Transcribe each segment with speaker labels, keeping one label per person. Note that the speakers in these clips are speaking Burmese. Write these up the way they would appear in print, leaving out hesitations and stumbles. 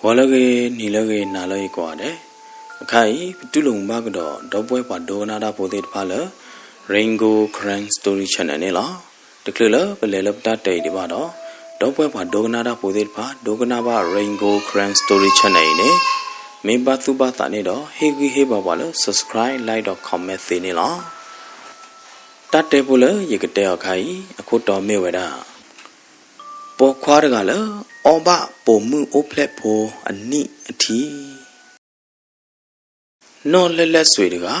Speaker 1: Walage nilage nalai kwade. Akai tulung bagdo dobwe pa donada podet pala Rainbow Crane Story Channel nela. Declare belelap date di bado. Dobwe pa donada podet pa doganaba Rainbow Crane Story Channel ne. Memba tu bata ne do hegi heba wala subscribe like do comment se ne la. Date pula yekete akai akoto meweda. Po khwar ga la oba po mu o platform ani athi no let swe ga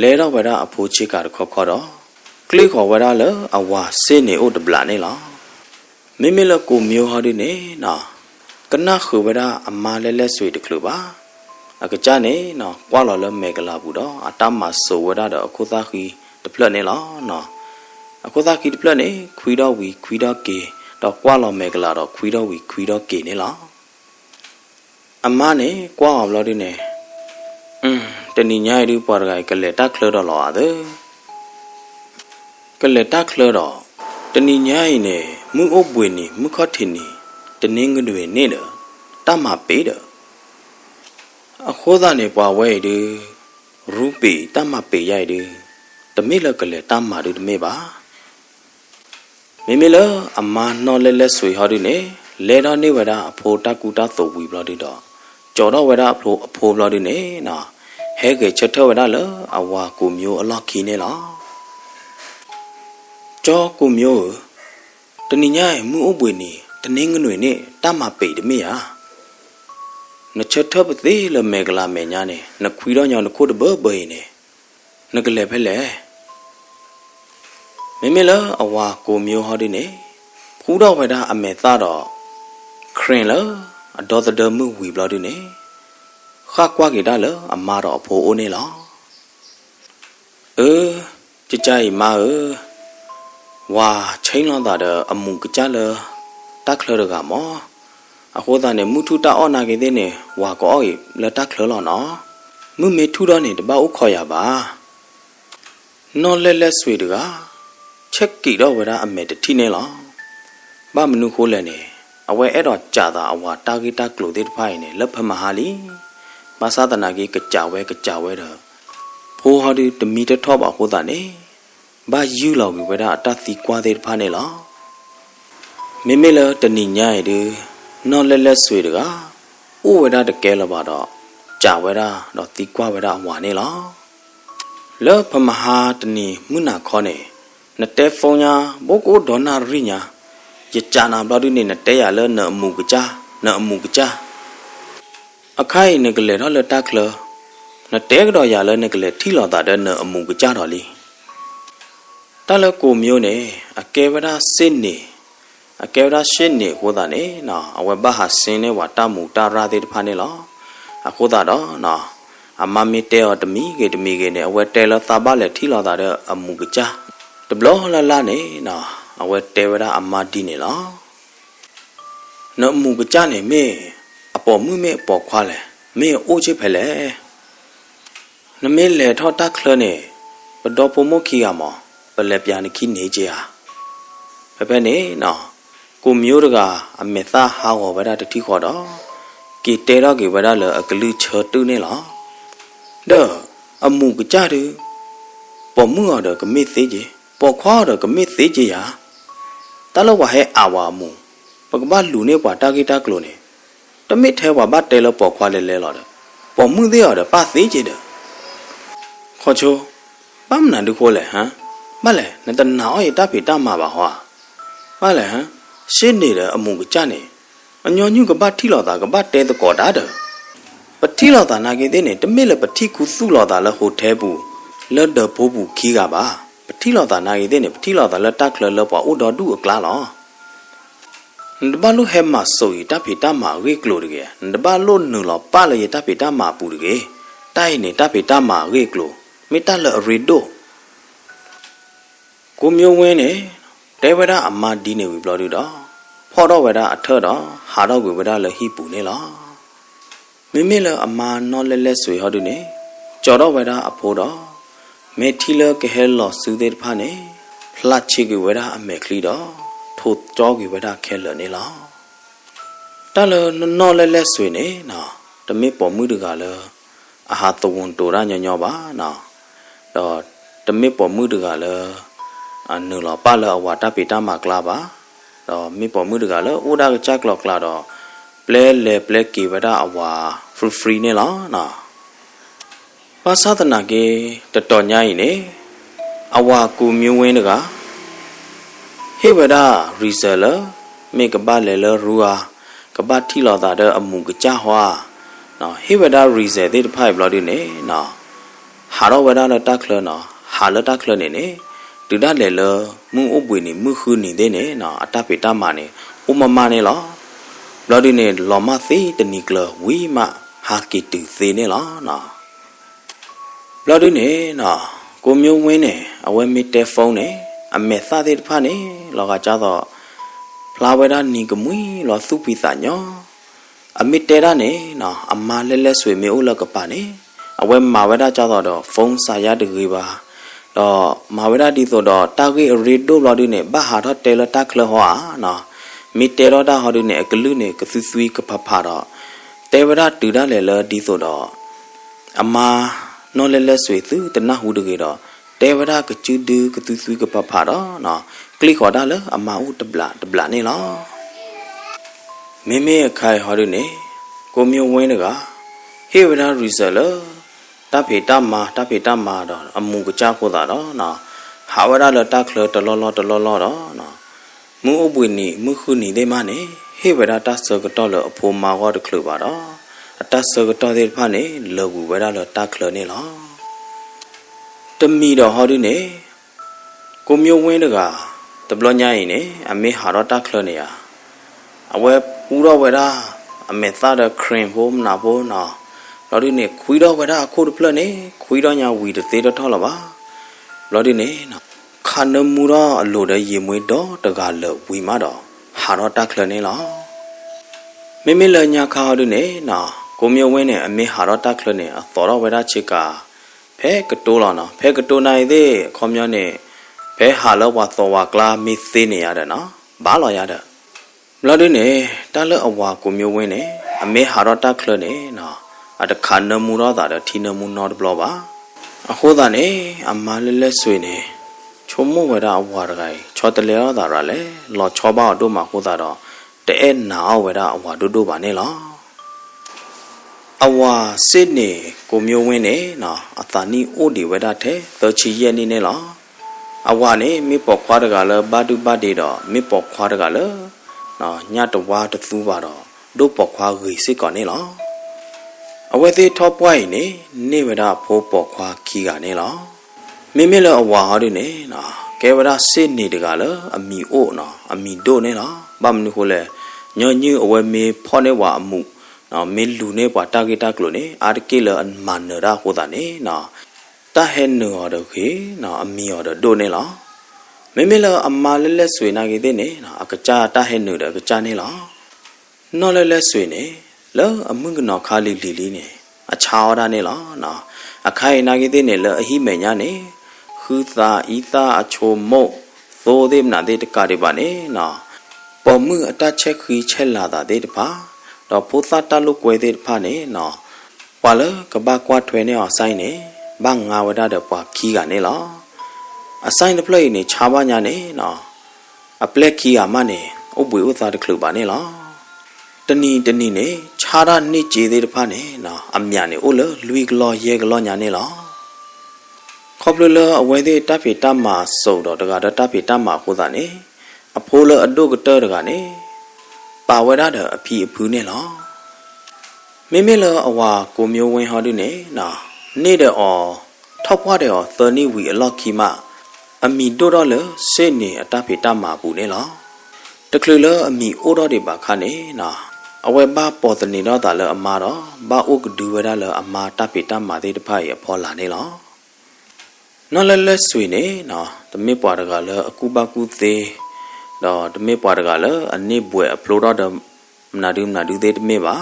Speaker 1: le ro wada apho chi ka kho kho do click kho wada la awa se ne o de bla ne la mimi la ko myo ha de ne na kana khu wada amma let swe de klo ba akacha ne na kwa lo la me kala bu do atama so wada do akotha khi de plat ne la na akotha khi de plat ne khwi do wi khwi do keတော့ကွာလောမဲကလာတော့ခွီတော့ဝီခွီတော့ကေနေလားအမနဲ့ကွာအောင်လို့ဒီနေတဏိညာရီပေါ်ကကလက်တက်ခလတော့လာတယ်ကလက်တက်ခလတော့တဏိညာရီနဲ့မူအုပ်ပွေနေမခတ်ထင်းနေတနင်းကတွေနေတယ်တမပေးတယ်အခိုးသားနေပွားဝဲတယ်ရူပီတမပေးရိုက်တယ်တမိလကလက်တမတယ်တမိပါမေလအမနော်လဲဆွေဟောဒီနေလဲတော့နေဝဒအဖိုးတကူတာသုတ်ဝီဘလော်ဒီတော့ကြော်တော့ဝဒအဖိုးဘလော်ဒီနေနော်ဟဲကချက်ထဝဒလအဝါကိုမျိုးအလောက်ခီနေလားကြောကိုမျိုးတဏိညာရဲ့မူအုပ်ပွေနေတနင်းငွေနေတမပိတ်တမေဟာနချက်ထပသေးလမေကလာမေညာနေနခွီတော့ညောင်းခုတဘဘေနေနကလေဖဲလေမေလအဝါကိုမျိုးဟောဒီနေဖူးတော့ဝဒအမေသားတော့ခရင်လအတော်တမှုဝီဘလော်ဒီနေခါကွာကေတာလအမားတော့အဖိုးအိုးနေလားကြကြိမာဝါချင်းလောတာတဲ့အမှုကကြလတက်ခလရကမောအခုသားနေမူထူတာအော်နာကေတဲ့နေဝါကောလတက်ခလလောနော်မမေထူတော့နေတပအုခေါ်ရပါနော်လက်ဆွေတကချက်ကြည့်တော့ဝရအမေတတိနေလားဘာမနုခိုးလဲနေအဝဲအဲ့တော့ကြာတာအဝါတာဂီတာကလိုတဲ့ဖိုင်နေလက်ဖမဟာလီမသဒနာကြီးကကြဝဲတော့ဖိုးဟာဒီတမီတထောပါဟိုတာနေဘာယူလောက်ဝရအတသီကွာတဲ့ဖာနေလားမေလတဏိညာရည်နော်လက်ဆွေတကဥဝရတကဲလပါတော့ကြာဝရတော့သီကွာဝရအဝါနေလားလက်ဖမဟာတဏိမုနာခေါ်နေနတဲဖုံညာဘိုကိုဒေါနာရိညာယချာနာဘလာဒီနေနတဲရလနအမှုကကြအခိုင်နကလေတော့လတက်ခလနတဲကတော့ရလနကလေထီလောတာတဲ့နအမှုကကြတော့လီတလကိုမျိုးနေအကေဝရစစ်နေအကေဝရရှင်းနေဟိုတာနေနော်အဝဘဟာစင်းနေဝတာမူတာရာတဲ့ဖာနေလောအခုတာတော့နော်အမမီတဲော်တမီကေနေအဝတဲလသဘာလေထီလောတာတဲ့အမှုကကြတဘလောလာနေနော်အဝဲတေဝရအမတီနေလားနမူကကြနေမေအပေါ်မှုမေပေါ်ခွာလဲမေအိုးချစ်ဖဲလဲနမေလေထောတက်ခလနေဘဒေါ်ပမခီရမပလက်ပြာနခိနေကြဟာဖဲနေနော်ကိုမျိုးတကအမေသားဟာဝရတတိခေါ်တော့ကီတေတော့ကေဝရလအကလူချောတူနေလားဒါအမှုကကြတယ်ပေါ်မှုတော့ကမေသေးကြီးပေါ်ခွာတော့ကမစ်သေးကြရတလောဝဟဲအာဝါမူပကပလူနေပွားတာဂီတာကလိုနေတမစ်ထဲဝါဘတဲလောပေါ်ခွာလဲလော်တယ်ပေါ်မှုသေးရတော့ပါသေးကြတယ်ခေါ်ချိုပမနန်ဒုခိုးလဲဟမ်မလဲနတနာအော်ရတဖေတမှာပါဟွာမလဲဟမ်ရှင်းနေတယ်အမှုကကြနေအညောညုကပထီလော်တာကပတဲတကောတာတယ်ပထီလော်တာနာကေတဲ့နေတမစ်လဲပထီခုစုလော်တာလဲဟိုထဲဘူးလက်တဘိုးဘူးခီးကပါပထီလောတာနာရီတဲ့နေပထီလောတာလက်တက်ခလလပွားဥတော်တူအကလာလောတဘလုဟဲမဆိုရီတဖေတမရေကလိုတကယ်တဘလုနူလောပလရတဖေတမပူတကယ်တိုင်းနေတဖေတမရေကလိုမေတ္တလရီဒိုကိုမျိုးဝင်းနေတေဝရအမဒီနေဝီဘလော်ဒီတော့ဖော်တော့ဝရအထော့တော့ဟာတော့ကိုဝရလဟိပူနေလောမိလအမနော်လက်ဆွေဟောဒီနေကြော်တော့ဝရအဖိုးတော့မေထီလကဟဲလောစုတဲ့ဖာနေဖလတ်ချီကဝရအမေခလီတော့ထိုကြောကဝရခဲလနေလား တာလနော်လဲလဲဆွေနေနော်တမေပေါ်မှုတကလအဟာတဝန်တိုရညညောပါနော်တော့တမေပေါ်မှုတကလအနုလပါလအဝတာပိတာမကလာပါတော့မေပေါ်မှုတကလအိုဒါကချက်ကလော့ကလာတော့ပလဲလေပလဲကီဝဒအဝဖရီနေလားနော်ပါသဒနာကေတတော်ညာရင်နေအဝကူမျိုးဝင်းတကဟေဝဒရီဇလမေကပါလေလရူအာကဘာတီလောတာတဲ့အမှုကကြဟွာနော်ဟေဝဒရီဇတဲ့ဖိုင်ဘလော်ဒီနေနော်ဟာရောဝဒလတက်ခလနော်ဟာလတက်ခလနေနေတူဒလေလမှုအပွေနေမှုခုနေတဲ့နေနော်အတပိတမနေဥမမနေလောဘလော်ဒီနေလောမသေးတနီကလဝီမဟာကီတူသေးနေလောနော်ဘလော်ဒီနေနော်ကိုမျိုးဝင်းနေအဝဲမီတဲဖုန်းနေအမေသတဲ့ဖာနေလောကကြတော့ဖလာဝဲတာနီကမွီလောသုပိသညောအမီတဲရနေနော်အမလဲလဲဆွေမေဦးလကပါနေအဝဲမာဝဲတာကြတော့ဖုန်းစာရတကြီးပါတော့မာဝဲတာဒီဆိုတော့တာဂိရီဒိုဘလော်ဒီနေဘာဟာတော့တဲလတက်ခလဟွာနော်မီတဲရတာဟောဒီနေအကလူနေကဆူဆွီကဖဖာတော့တဲဝရတူရလဲလဒီဆိုတော့အမနော်လဲလဲဆွေသူတနဟူတကြီးတော့တဲဝရကချူဒူကသူဆွီကဖဖာတော့နော်ကလစ်ခေါ်တာလအမဦးတပလာနေလောမေမေခိုင်ဟောဒီနေကိုမျိုးဝင်းတကဟေဝဒရီဇလတဖေတမတော့အမှုကကြခိုးတာတော့နော်ဟာဝရလတက်ခလတလောတော့နော်မူအပွေနီမူခုနီတဲ့မနေဟေဝဒတဆကတော့လအဖိုမာဝတ်ခလပါတော့အတဆကတော့တဲ့ဖာနေလောဘူးဝရလတက်ခလနေလောတမီတော့ဟောဒီနေကိုမျိုးဝင်းတကတဘလညာရင်နေအမေဟာတော့တက်ခလနေရအဝဲပူတော့ဝဲတာအမေသားတဲ့ခရင်ဘုံနာဘုံနော်လော်ဒီနေခွေးတော့ဝဲတာအခုတပလနေခွေးတော့ညာဝီတဲ့တော့ထောက်လာပါလော်ဒီနေနော်ခါနမူတော့အလိုတဲ့ရေမွေးတော့တကလဝီမတော့ဟာတော့တက်ခလနေလားမိမိလညာခါဟောဒီနေနော်ကိုမျိုးဝင်းနေအမေဟာတော့တက်ခလနေအတော်တော့ဝဲတာချစ်ကဖဲကတိုးလာနော်ဖဲကတိုးနိုင်သေးခေါမျောနေဘဲဟာလောဝါသောဝါကလာမီသေးနေရတယ်နော်ဘာလော်ရတဲ့ဘလော်ဒီနေတာလအဝါကိုမျိုးဝင်းနေအမေဟာတော့တက်ခလနေနော်အတခါနမူတော့တာထီနမူနော်ဘလောပါအခုသာနေအမလဲလဲဆွေနေချုံမဝဒအဝါတကိုင်ချောတလဲတော့တာရလဲလော်ချောပါတို့မှာခိုးတာတော့တဲနာဝဒအဝါတို့ပါနေလားအဝါစစ်နေကိုမျိုးဝင်းနေနော်အသာနီအိုဒီဝဒတဲ့သချီရဲ့နေနေလားအဝါနေမိပေါ်ခွားတကလည်းဘာတူဘာဒီတော့မိပေါ်ခွားတကလည်းနော်ညတဝါတသူပါတော့တို့ပေါ်ခွားကြီးစစ်ကောနေလားအဝဲသေးထောပွိုင်းနေဝဒဖိုးပေါ်ခွားခီကနေလားမိမိလည်းအဝါဟောဒီနေနော်ကဲဝဒစစ်နေတကလည်းအမီအိုနော်အမီတို့နေလားဘာမနုခိုလဲညညအဝဲမေဖောနေဝါအမှုနော်မေလူနေပွားတာဂီတာကလို့နေအာတကေလအမန်နရာဟိုတာနေနော်တာဟဲနောတော့ခေနော်အမီရောတို့နေလားမေမေလအမလဲလဲဆွေနာကြီးတဲ့နေနော်အကကြတာဟဲနိုတော့ကကြနေလားနော်လဲလဲဆွေနေလောအမှုကနော်ခါလီလီလေးနေအချာောတာနေလားနော်အခိုင်နာကြီးတဲ့နေလအဟိမေညာနေခူသာဤသာအချိုမုတ်သိုးသေးမနာတဲ့တကတွေပါနေနော်ပေါ်မှုအတချက်ခီချက်လာတာတဲ့တပါတော့ပိုသာတလုကွယ်တဲ့ဖာနေနော်ပါလကဘာကွာထွေနေအောင်ဆိုင်နေဘာငါဝဒတဲ့ပွားခီကနေလားအဆိုင်တပလိနေချာပါညာနေနော်အပလက်ခီယာမနေဥပွေဥသာတခလူပါနေလားတနီနေခြာရနေကြည်သေးတဖာနေနော်အမြနေဥလလူကလောရဲကလောညာနေလားခေါပလလအဝဲသေးတဖေတမစုံတော့တကတဖေတမခိုးတာနေအဖိုးလအတုကတဲတကနေပါဝရတဲ့အဖီအဖူးနေလားမိမိလအဝါကိုမျိုးဝင်းဟောဒီနေနော်နေတဲ့အော်ထောက်ဖွားတဲ့အော်သနီဝီအလော့ခီမအမီတို့တော့လေစိတ်နေအတဖေတမှာဘူးနေလားတကလအမီအိုတော့တွေပါခါနေနော်အဝဲပါပေါ်တနေတော့တာလေအမာတော့ဘာဥကဒူဝရလေအမာတဖေတမှာသေးတဖတ်ရဖော်လာနေလားနော်လဲဆွေနေနော်တမေပွားတကလေအကူပါကူသေးတော့တမေပွားတကလေအနိဘွယ်အပလိုတော့မနာဒူသေးတမေပါ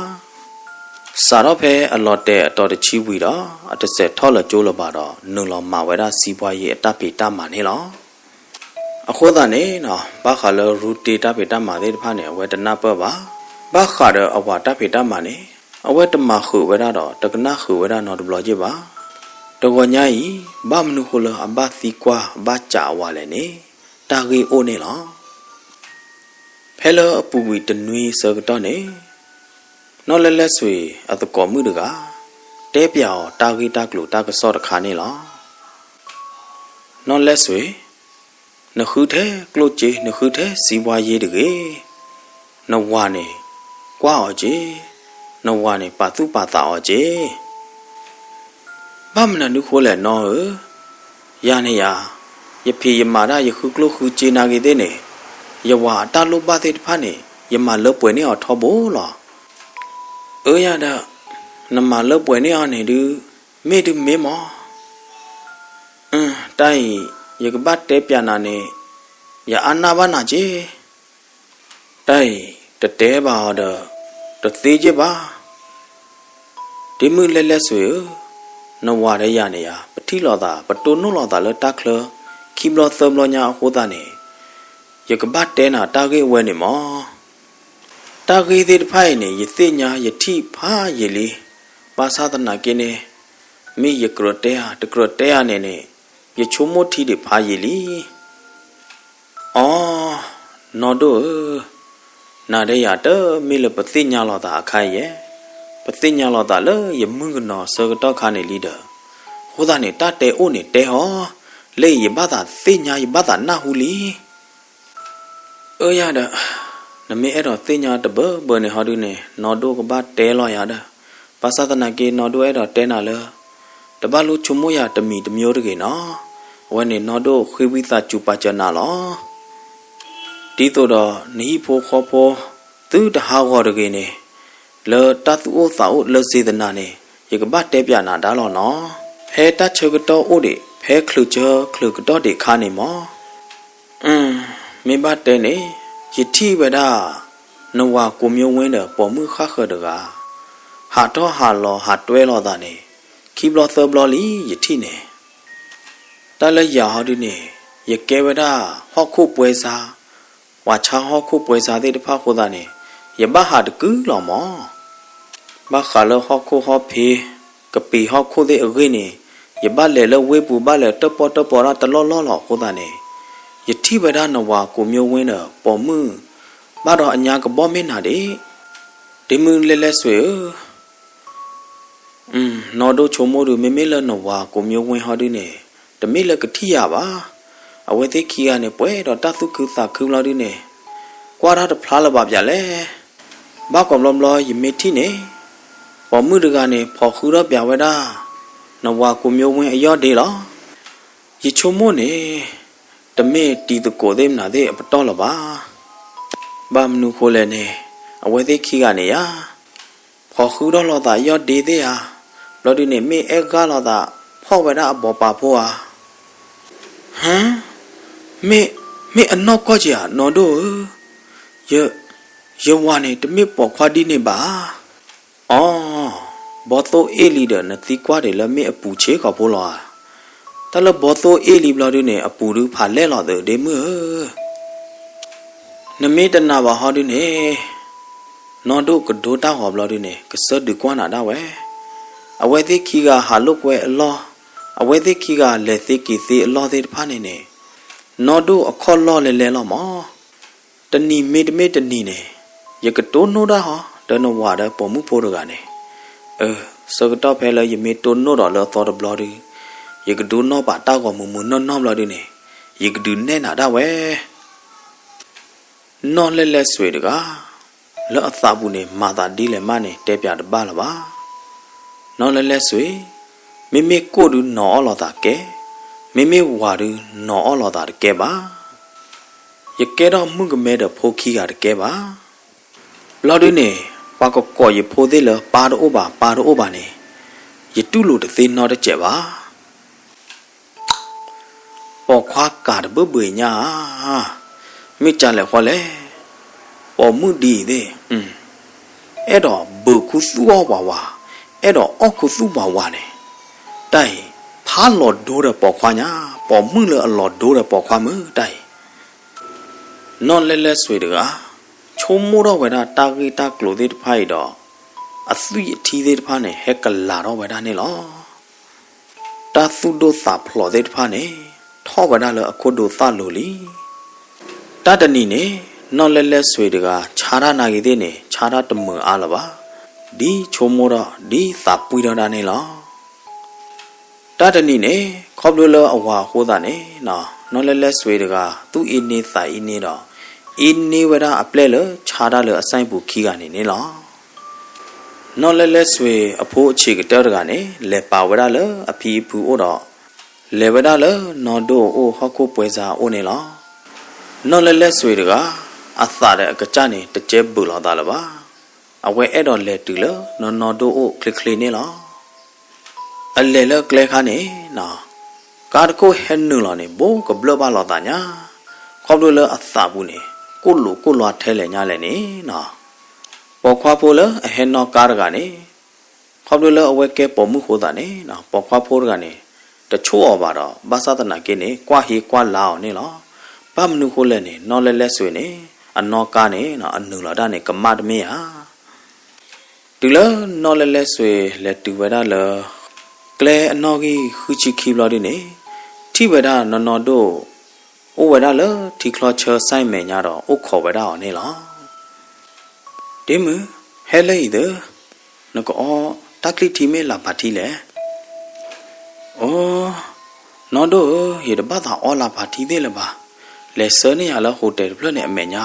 Speaker 1: စာတော့ဖဲအလော်တဲ့အတော်တချီဝီတော့အတဆက်ထောက်လကျိုးလပါတော့နုံလောမာဝဲတာစီးပွားရေးအတပေတမှာနေလောအခုသာနေနော်ဘာခါလရူတေတပေတမှာသေးတဖာနေဝဲတနာပပါဘာ ဘာခါရအဝတာဖေတာမနေအဝဲတမခုဝဲတော့တကနာခုဝဲတော့ဘလောကြပါတော့ညာဤဘာမနုခလအဘသီကွာဘာချာဝါလဲနေတာဂီအိုနေလားဖဲလအပူဝီတနွေစကတော့နေနော်လဲလဲဆွေအတကောမှုတကတဲပြောင်တာဂီတာကလိုတာကစောတခါနေလားနော်လဲဆွေနခုတဲ့ကလိုချေနခုတဲ့စီဝါရေးတကေနဝါနေကွာအော်ချေနဝါနေပါသူပါတာအော်ချေဘာမနနုခိုးလဲနော်ရနေရယဖေယမာရယခုကလိုခုချေနာကေတဲ့နေယဝါတာလိုပါတဲ့တဖာနေယမလပွေနေအောင်ထောဘိုးလားရတာနမလပွေနေအောင်နေတူမေတူမေမောတိုင်းယကပတ်တဲပြန်နာနေယအနာဘာနာချေတိုင်းတတဲပါတော့တသေးချေပါဒီမှုလဲလဲဆွေနဝရရနေရပတိလောတာပတုနုလောတာလတခလခိဘလောသမလောညာဟောတာနေယကပတ်တဲနာတာကေဝဲနေမောတာကေတဲ့ဖိုင်နေယသိညာယတိဖာယေလီပါသဒနာကိနေမိယကရတဲဟာတကရတဲဟာနေယချုံမထီတဲ့ဖာယေလီအော်နော်တို့နာရဲရတော့မိလပတိညာလောတာအခိုင်ရဲ့ပတိညာလောတာလေယမငနောစကတော့ခါနေလီတော့ဟိုတာနေတတဲအိုနေတဲဟောလေယဘတာသိညာယဘတာနာဟူလီရတာနမေအဲ့တော့သိညာတဘဘနေဟောဒုနေနော်တို့ကဘာတဲလောရတာပါသဒနာကေနော်တို့အဲ့တော့တဲနာလေတပတ်လို့ချုံမရတမီတမျိုးတကေနော်ဝဲနေနော်တို့ခွေးဝိသကျူပါချနာလောဒီတော့နီးဖို့ခေါ်ဖို့သူတဟာဟောတကေနေလေတတ်ဥသာဥလေစေဒနာနေယကဘာတဲပြနာဒါလောနော်ဖဲတချေကတော့ဥဒီဖဲခလူချခလူကတော့ဒီခါနေမောမေဘတဲနေယတိဝဒနဝကိုမျိုးဝင်းတဲ့ပေါ်မှုခခတကဟာတော့ဟာလောဟာတွဲလောတာနေခိဘလောသဘလောလီယတိနေတလရဟောဒီနေယကေဝဒဟောခုပွဲစားဝါချဟောခုပွဲစားတဲ့တဖခိုတာနေယဘဟာတကူလောမောဘခါလောဟောခုဟောဖေကပီဟောခုတဲ့အခေနေယဘလေလဝေပူဘလေတပေါ်ရတလောလောလောခိုတာနေယတိဝဒနဝကိုမျိုးဝင်းတဲ့ပေါ်မှုဘာတော့အညာကပေါ်မင်းနာတဲ့ဒီမှုလဲလဲဆွေနော်တို့ချုံမို့တို့မေမေလနဝကိုမျိုးဝင်းဟောဒီနေတမေလကတိရပါအဝဲသိခီကနေပွဲတော့တသုခုသခုလာဒီနေကွာရတဖလားလပါပြလဲဘာကောင်လုံးလောယမေတိနေပေါ်မှုတကနေဖော်ခူတော့ပြဝဲတာနဝကိုမျိုးဝင်းအရော့ဒေလောယချုံမို့နေတမေတီတကိုသေးမနာသေးအပတော်လပါဘာမနုခိုးလဲနေအဝဲသိခီကနေရဖော်ခူတော့လောတာရော့ဒေသေးဟာလောဒီနေမေအဲကားလောတာဖော်ဝဲတာအပေါ်ပါဖို့ဟာမေအနောက်ကကြာနော်တို့ယဝါနေတမေပေါ်ခွာဒီနေပါအော်ဘောတိုအေလီဒနတိကွာတယ်လမေအပူချေကဖို့လားတလဘောတိုအေလီဘလာဒီနေအပူရူဖာလဲလောတဲ့ဒီမနမေတနာပါဟောဒီနေနော်တို့ကဒိုတာဟောဘလာဒီနေကစဒကွာနာဒါဝဲအဝဲသိခီကဟာလုတ်ဝဲအလောအဝဲသိခီကလက်သိကီသေးအလောသေးတဖာနေနေနော်တို့အခေါ်လောလဲလဲလောမောတဏီမေတမေတဏီနေယကတိုးနိုးတာဟောဒနဝါဒပေါ်မှုဖို့တကနေစကတော့ဖဲလဲယမေတိုးနိုးတော့လောသောတဘလောဒီယကဒူနောပါတာကောမူနော်ဘလောဒီနေယကဒူနဲ့နာဒါဝဲနော်လဲလဲဆွေတကလောအသဘူးနေမာတာဒီလဲမနေတဲပြတပါလပါနော်လဲလဲဆွေမိမိကိုဒူနော်လောတာကဲမိမိဝါဒူနော်လောတာကဲပါယကဲတော့မှုကမဲတော့ဖိုးခီကတကဲပါလောဒီနေပါကောရဖိုးသေးလပါတော့ပါနေယတုလို့တသေးနော်တဲ့ကြပါပေါ်ခွားကာဘဘွေညာမိကြလဲခေါ်လဲပေါ်မှုဒီသေးအဲ့တော့ဘူခုစုဝဝါအဲ့တော့အခုစုဝဝါနေတိုင်ဖာလော်ဒိုးရပေါ်ခွာညာပေါ်မှုလအလော်ဒိုးရပေါ်ခွာမတိုင်နော်လဲလဲဆွေတကချုံ ချုံမိုးတော့ဝဲတာတာဂီတာကလိုသေးတဖိုက်တော့အသွီအထီးသေးတဖာနဲ့ဟက်ကလာတော့ဝဲတာနေလောတာသူတို့သာဖလော်သေးတဖာနဲ့ထောဝဲတာလအခုတို့သလိုလီတတနီနဲ့နော်လဲလဲဆွေတကခြာရနာကြီးသေးနဲ့ခြာရတမအားလပါဒီချုံမိုးတော့ဒီသာပွေတော့တာနေလောတတနီနဲ့ခေါပလိုလအဝါဟိုးတာနဲ့နော်လဲလဲဆွေတကသူ့အင်းနေသာအင်းနေတော့အင်းနေဝဲတာအပလဲလခြာရလအဆိုင်ပူခီကနေနေလောနော်လဲလဲဆွေအဖိုးအခြေကတောတကနေလဲပါဝဲတာလအဖီဖူအိုတော့လဲဝဲတာလနော်တို့အိုဟခုပွဲစားအိုနေလောနော်လဲလဲဆွေတကအသတဲ့အကကြနေတကျဲပူလာတာလပါအဝဲအဲ့တော့လဲတူလနော်တို့အိုခလခလနေလောအလဲလကလဲခါနေနော်ကာတကိုဟဲနူလာနေဘိုကဘလပါလာတာညာခေါပလိုလအသဘူးနေကိုလိုကိုလွားထဲလဲညာလဲနေနော်ပေါ်ခွားဖိုးလအဟဲနော်ကားကနေခေါပလိုလအဝဲကဲပေါ်မှုဟိုတာနေနော်ပေါ်ခွားဖိုးကနေတချို့အပါတော့ဘာသာတနာကင်းနေကွာဟီကွာလာအောင်နေလောပမနုခိုးလဲနေနော်လဲလဲဆွေနေအနော်ကားနေနော်အနူလာတာနေကမတ်မေးဟာတူလနော်လဲလဲဆွေလက်တူဝဲတာလကလဲအနော်ကြီးခူချီခီဘလာဒီနေထိဝဲတာနော်တို့အိုဝဲတာလဒီကလောချာဆိုင်မဲညာတော့အိုခေါ်ဝဲတာအောင်နေလောဒီမဟဲလေဒနကောတက်လီတီမဲလာပါတီလေအော်နော်တို့ရေတပတ်သာအော်လာပါတီသေးလပါလဲစနေရလာဟိုတယ်ပလနဲ့အမေညာ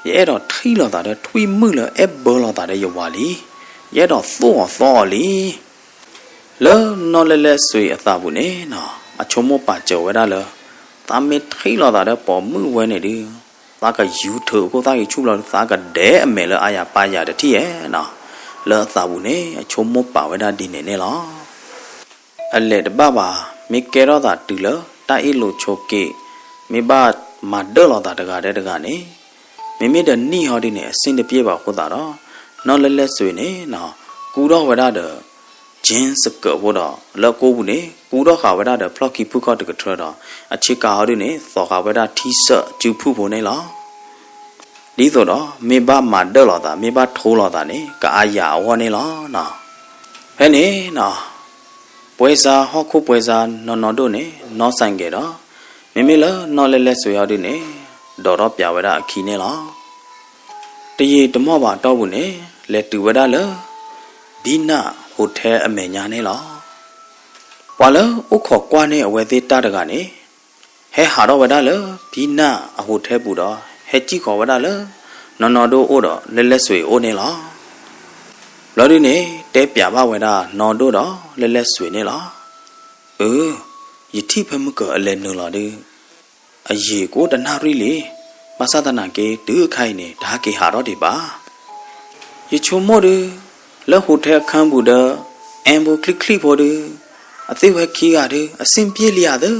Speaker 1: ရဲတော့ထိလာတာတဲ့ထွေမှုလအဘောလာတာတဲ့ရဝါလီရဲတော့သောလီလောနော်လဲလဲဆွေအသာဘူးနေနော်အချုံမပါကြော်ဝဲတာလောတာမေထိလာတာတဲ့ပေါ်မှုဝဲနေဒီသားကယူထိုကိုသားကြီးချုပ်လာသားကဒဲအမေလအားရပါရတဲ့တိရဲ့နော်လောသာဘူးနေအချုံမပါဝဲတာဒီနေနေလောအလဲတပပါမေကဲတော့တာတူလတိုင်လိုချိုကေမေဘမဒေလောတာတကားတဲ့တကားနေမိမိတနီဟောဒီနေအစင်တပြေပါဟုတ်တာတော့နော်လဲလဲဆွေနေနော်ကူတော့ဝဲတာတဲ့ဂျင်းစကဘောတော့လောကိုဘူးနေကူတော့ခါဝဲတာတဲ့ဖလော့ကီဖုခော့တကထရတော့အချစ်ကာဟောဒီနေသောခါဝဲတာထီဆော့ကျူဖုဖို့နေလောဒီဆိုတော့မေဘမဒေလောတာမေဘထိုးလောတာနေကအာရဝနေလောနော်ဟဲ့နေနော်ပွဲစားဟောခုပွဲစားနော်တို့နေနော်ဆိုင်ကြတော့မိမိလနော်လဲလဲဆွေရောက်ဒီနေဒေါ်တော့ပြဝဲတာအခီနေလောတရေတမော့ပါတော့ဘူးနေလဲတူဝဲတာလဘီနာဟိုတယ်အမေညာနေလောပွာလဥခေါ်ကွာနေအဝဲသေးတာတကနေဟဲဟာတော့ဝဲတာလဘီနာအဟိုတယ်ပူတော့ဟဲကြည့်ခေါ်ဝဲတာလနော်တို့အိုတော့လဲလဲဆွေအိုနေလောလော်ဒီနေတဲပြပါဝဲတာနော်တို့တော့လဲလဲဆွေနေလောယတိဖမကအလဲနလာဒီအယေကိုတနာရီလေမသဒနာကေဒုခိုင်နေဒါကေဟာတော့ဒီပါယချုံမော်ဒီလဲဟိုထဲခန်းဘူးတော့အမ်ဘိုကလစ်ကလစ်ဘောဒီအသေးဝဲခီရတယ်အစင်ပြေးလျရတယ်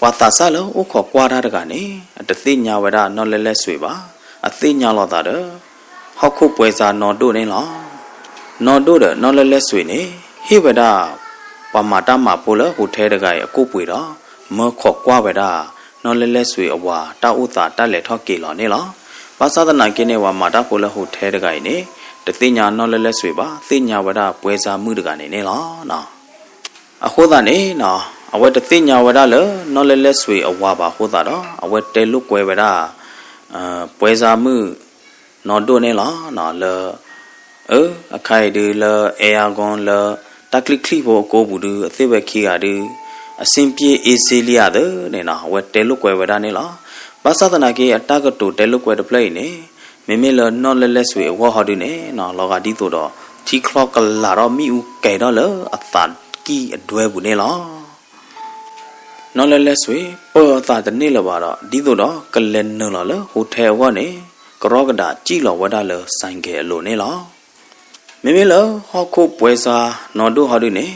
Speaker 1: ဝါတာဆာလောဥခေါ်ကွာတာတကနေအတသိညာဝဲတာနော်လဲလဲဆွေပါအသိညာလောတာတော့ဟောက်ခုပွဲစားနော်တို့နေလောနော်တို့တဲ့နော်လဲလဲဆွေနေဟိဝဒပမာတာမပိုလဟိုထဲတကရဲ့အကုတ်ပွေတော့မခေါ်ကွာဝဒနော်လဲလဲဆွေအဝါတာဥတာတက်လက်ထောက်ကေလောနေလောဘာသာတနာကင်းနေဝါမာတာပိုလဟိုထဲတကရဲ့နေတသိညာနော်လဲလဲဆွေပါသိညာဝဒပွဲစားမှုတကနေနေလောနော်အခုသာနေနော်အဝဲတသိညာဝဒလနော်လဲလဲဆွေအဝါပါဟိုတာတော့အဝဲတဲလုကွယ်ဝဒပွဲစားမှုနော်တို့နေလောနော်လအခိုင်ဒီလအေယာဂွန်လတက်လီကလီဘောကိုဘူးဒအသေးပဲခီရဒအစင်ပြေအေစီလီယာဒနေနော်ဝဲတဲလုကွယ်ဝဒနေလောဘာသာတနာကေအတကတိုတဲလုကွယ်တပလိနေမိမိလနော်လဲလဲဆွေဝဟော်ဒီနေနော်လောကဒီတို့တော့တီကလော့ကလာတော့မိဦးကဲတော့လအသတ်ကီအဒွဲဘူးနေလောနော်လဲလဲဆွေပေါ်တာတနေ့လပါတော့ဒီတို့တော့ကလဲနော်လဟိုထဲဝနေကရောကဒါကြည်လောဝဒလဆိုင်ကဲလို့နေလောမိမိလဟောခုပွဲစားနော်တို့ဟောဒီနေ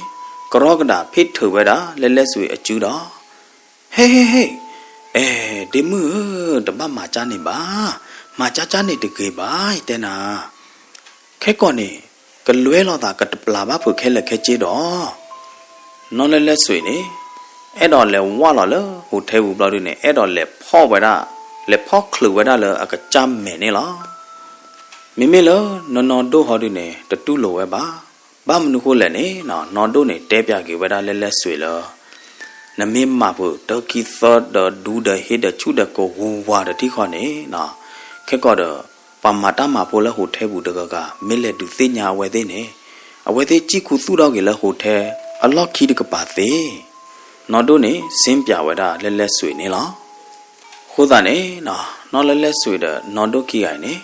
Speaker 1: ကရောကဒါဖိထဝဲတာလဲလဲဆွေအကျူတော့ဟေးဒီမူတပတ်မှာကြားနေပါမှာကြားနေတကေပါတဲ့နာခဲကောနေကလွဲလောတာကတပလာပါဖို့ခဲလက်ခဲကျေတော့နော်လဲဆွေနေအဲ့တော့လဲဝါလောဟိုထဲဘူးဘလောက်ဒီနေအဲ့တော့လဲဖော့ဝဲတာ le phok khlu weda le aka cham me ne la mimi lo no do ho du ne tu lo we ba mnu ko le ne no do ne te pya ke weda le swe lo na me ma bu to ki thought the do the hit the chu the ko wu wa the ti kho ne na khe ko the pa ma ta ma po le ho the bu de ka me le du se nya we de ne a we de chi ku su do ke le ho the a lot ki de ka pa de no do ne sin pya weda le swe ne la ho da ne no le swe de no do ki ai ne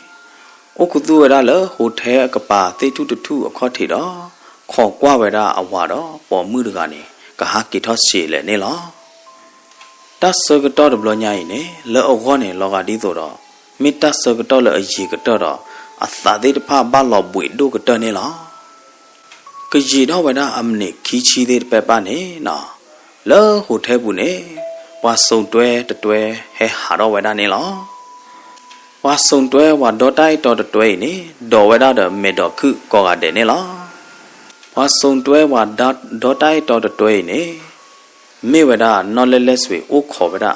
Speaker 1: o ku tu weda le ho the ka pa te tu tu a kho thi do kho kwa weda a wa do po mu de ka ne ka ha ki tho se le ne la ta so ka to de blo nya yi ne le o go ne lo ga di so do mi ta so ka to le a yi ka to do a sa de de pha ba lo bui do ka to ne la ka yi do weda am ne ki chi de pe pa ne na le ho the bu ne wa song twe de twe he ha do weda ne la wa song twe wa do tai to de twe ne do weda de me do khu ko ga de ne la wa song twe wa do tai to de twe ne me weda no le swe o kho weda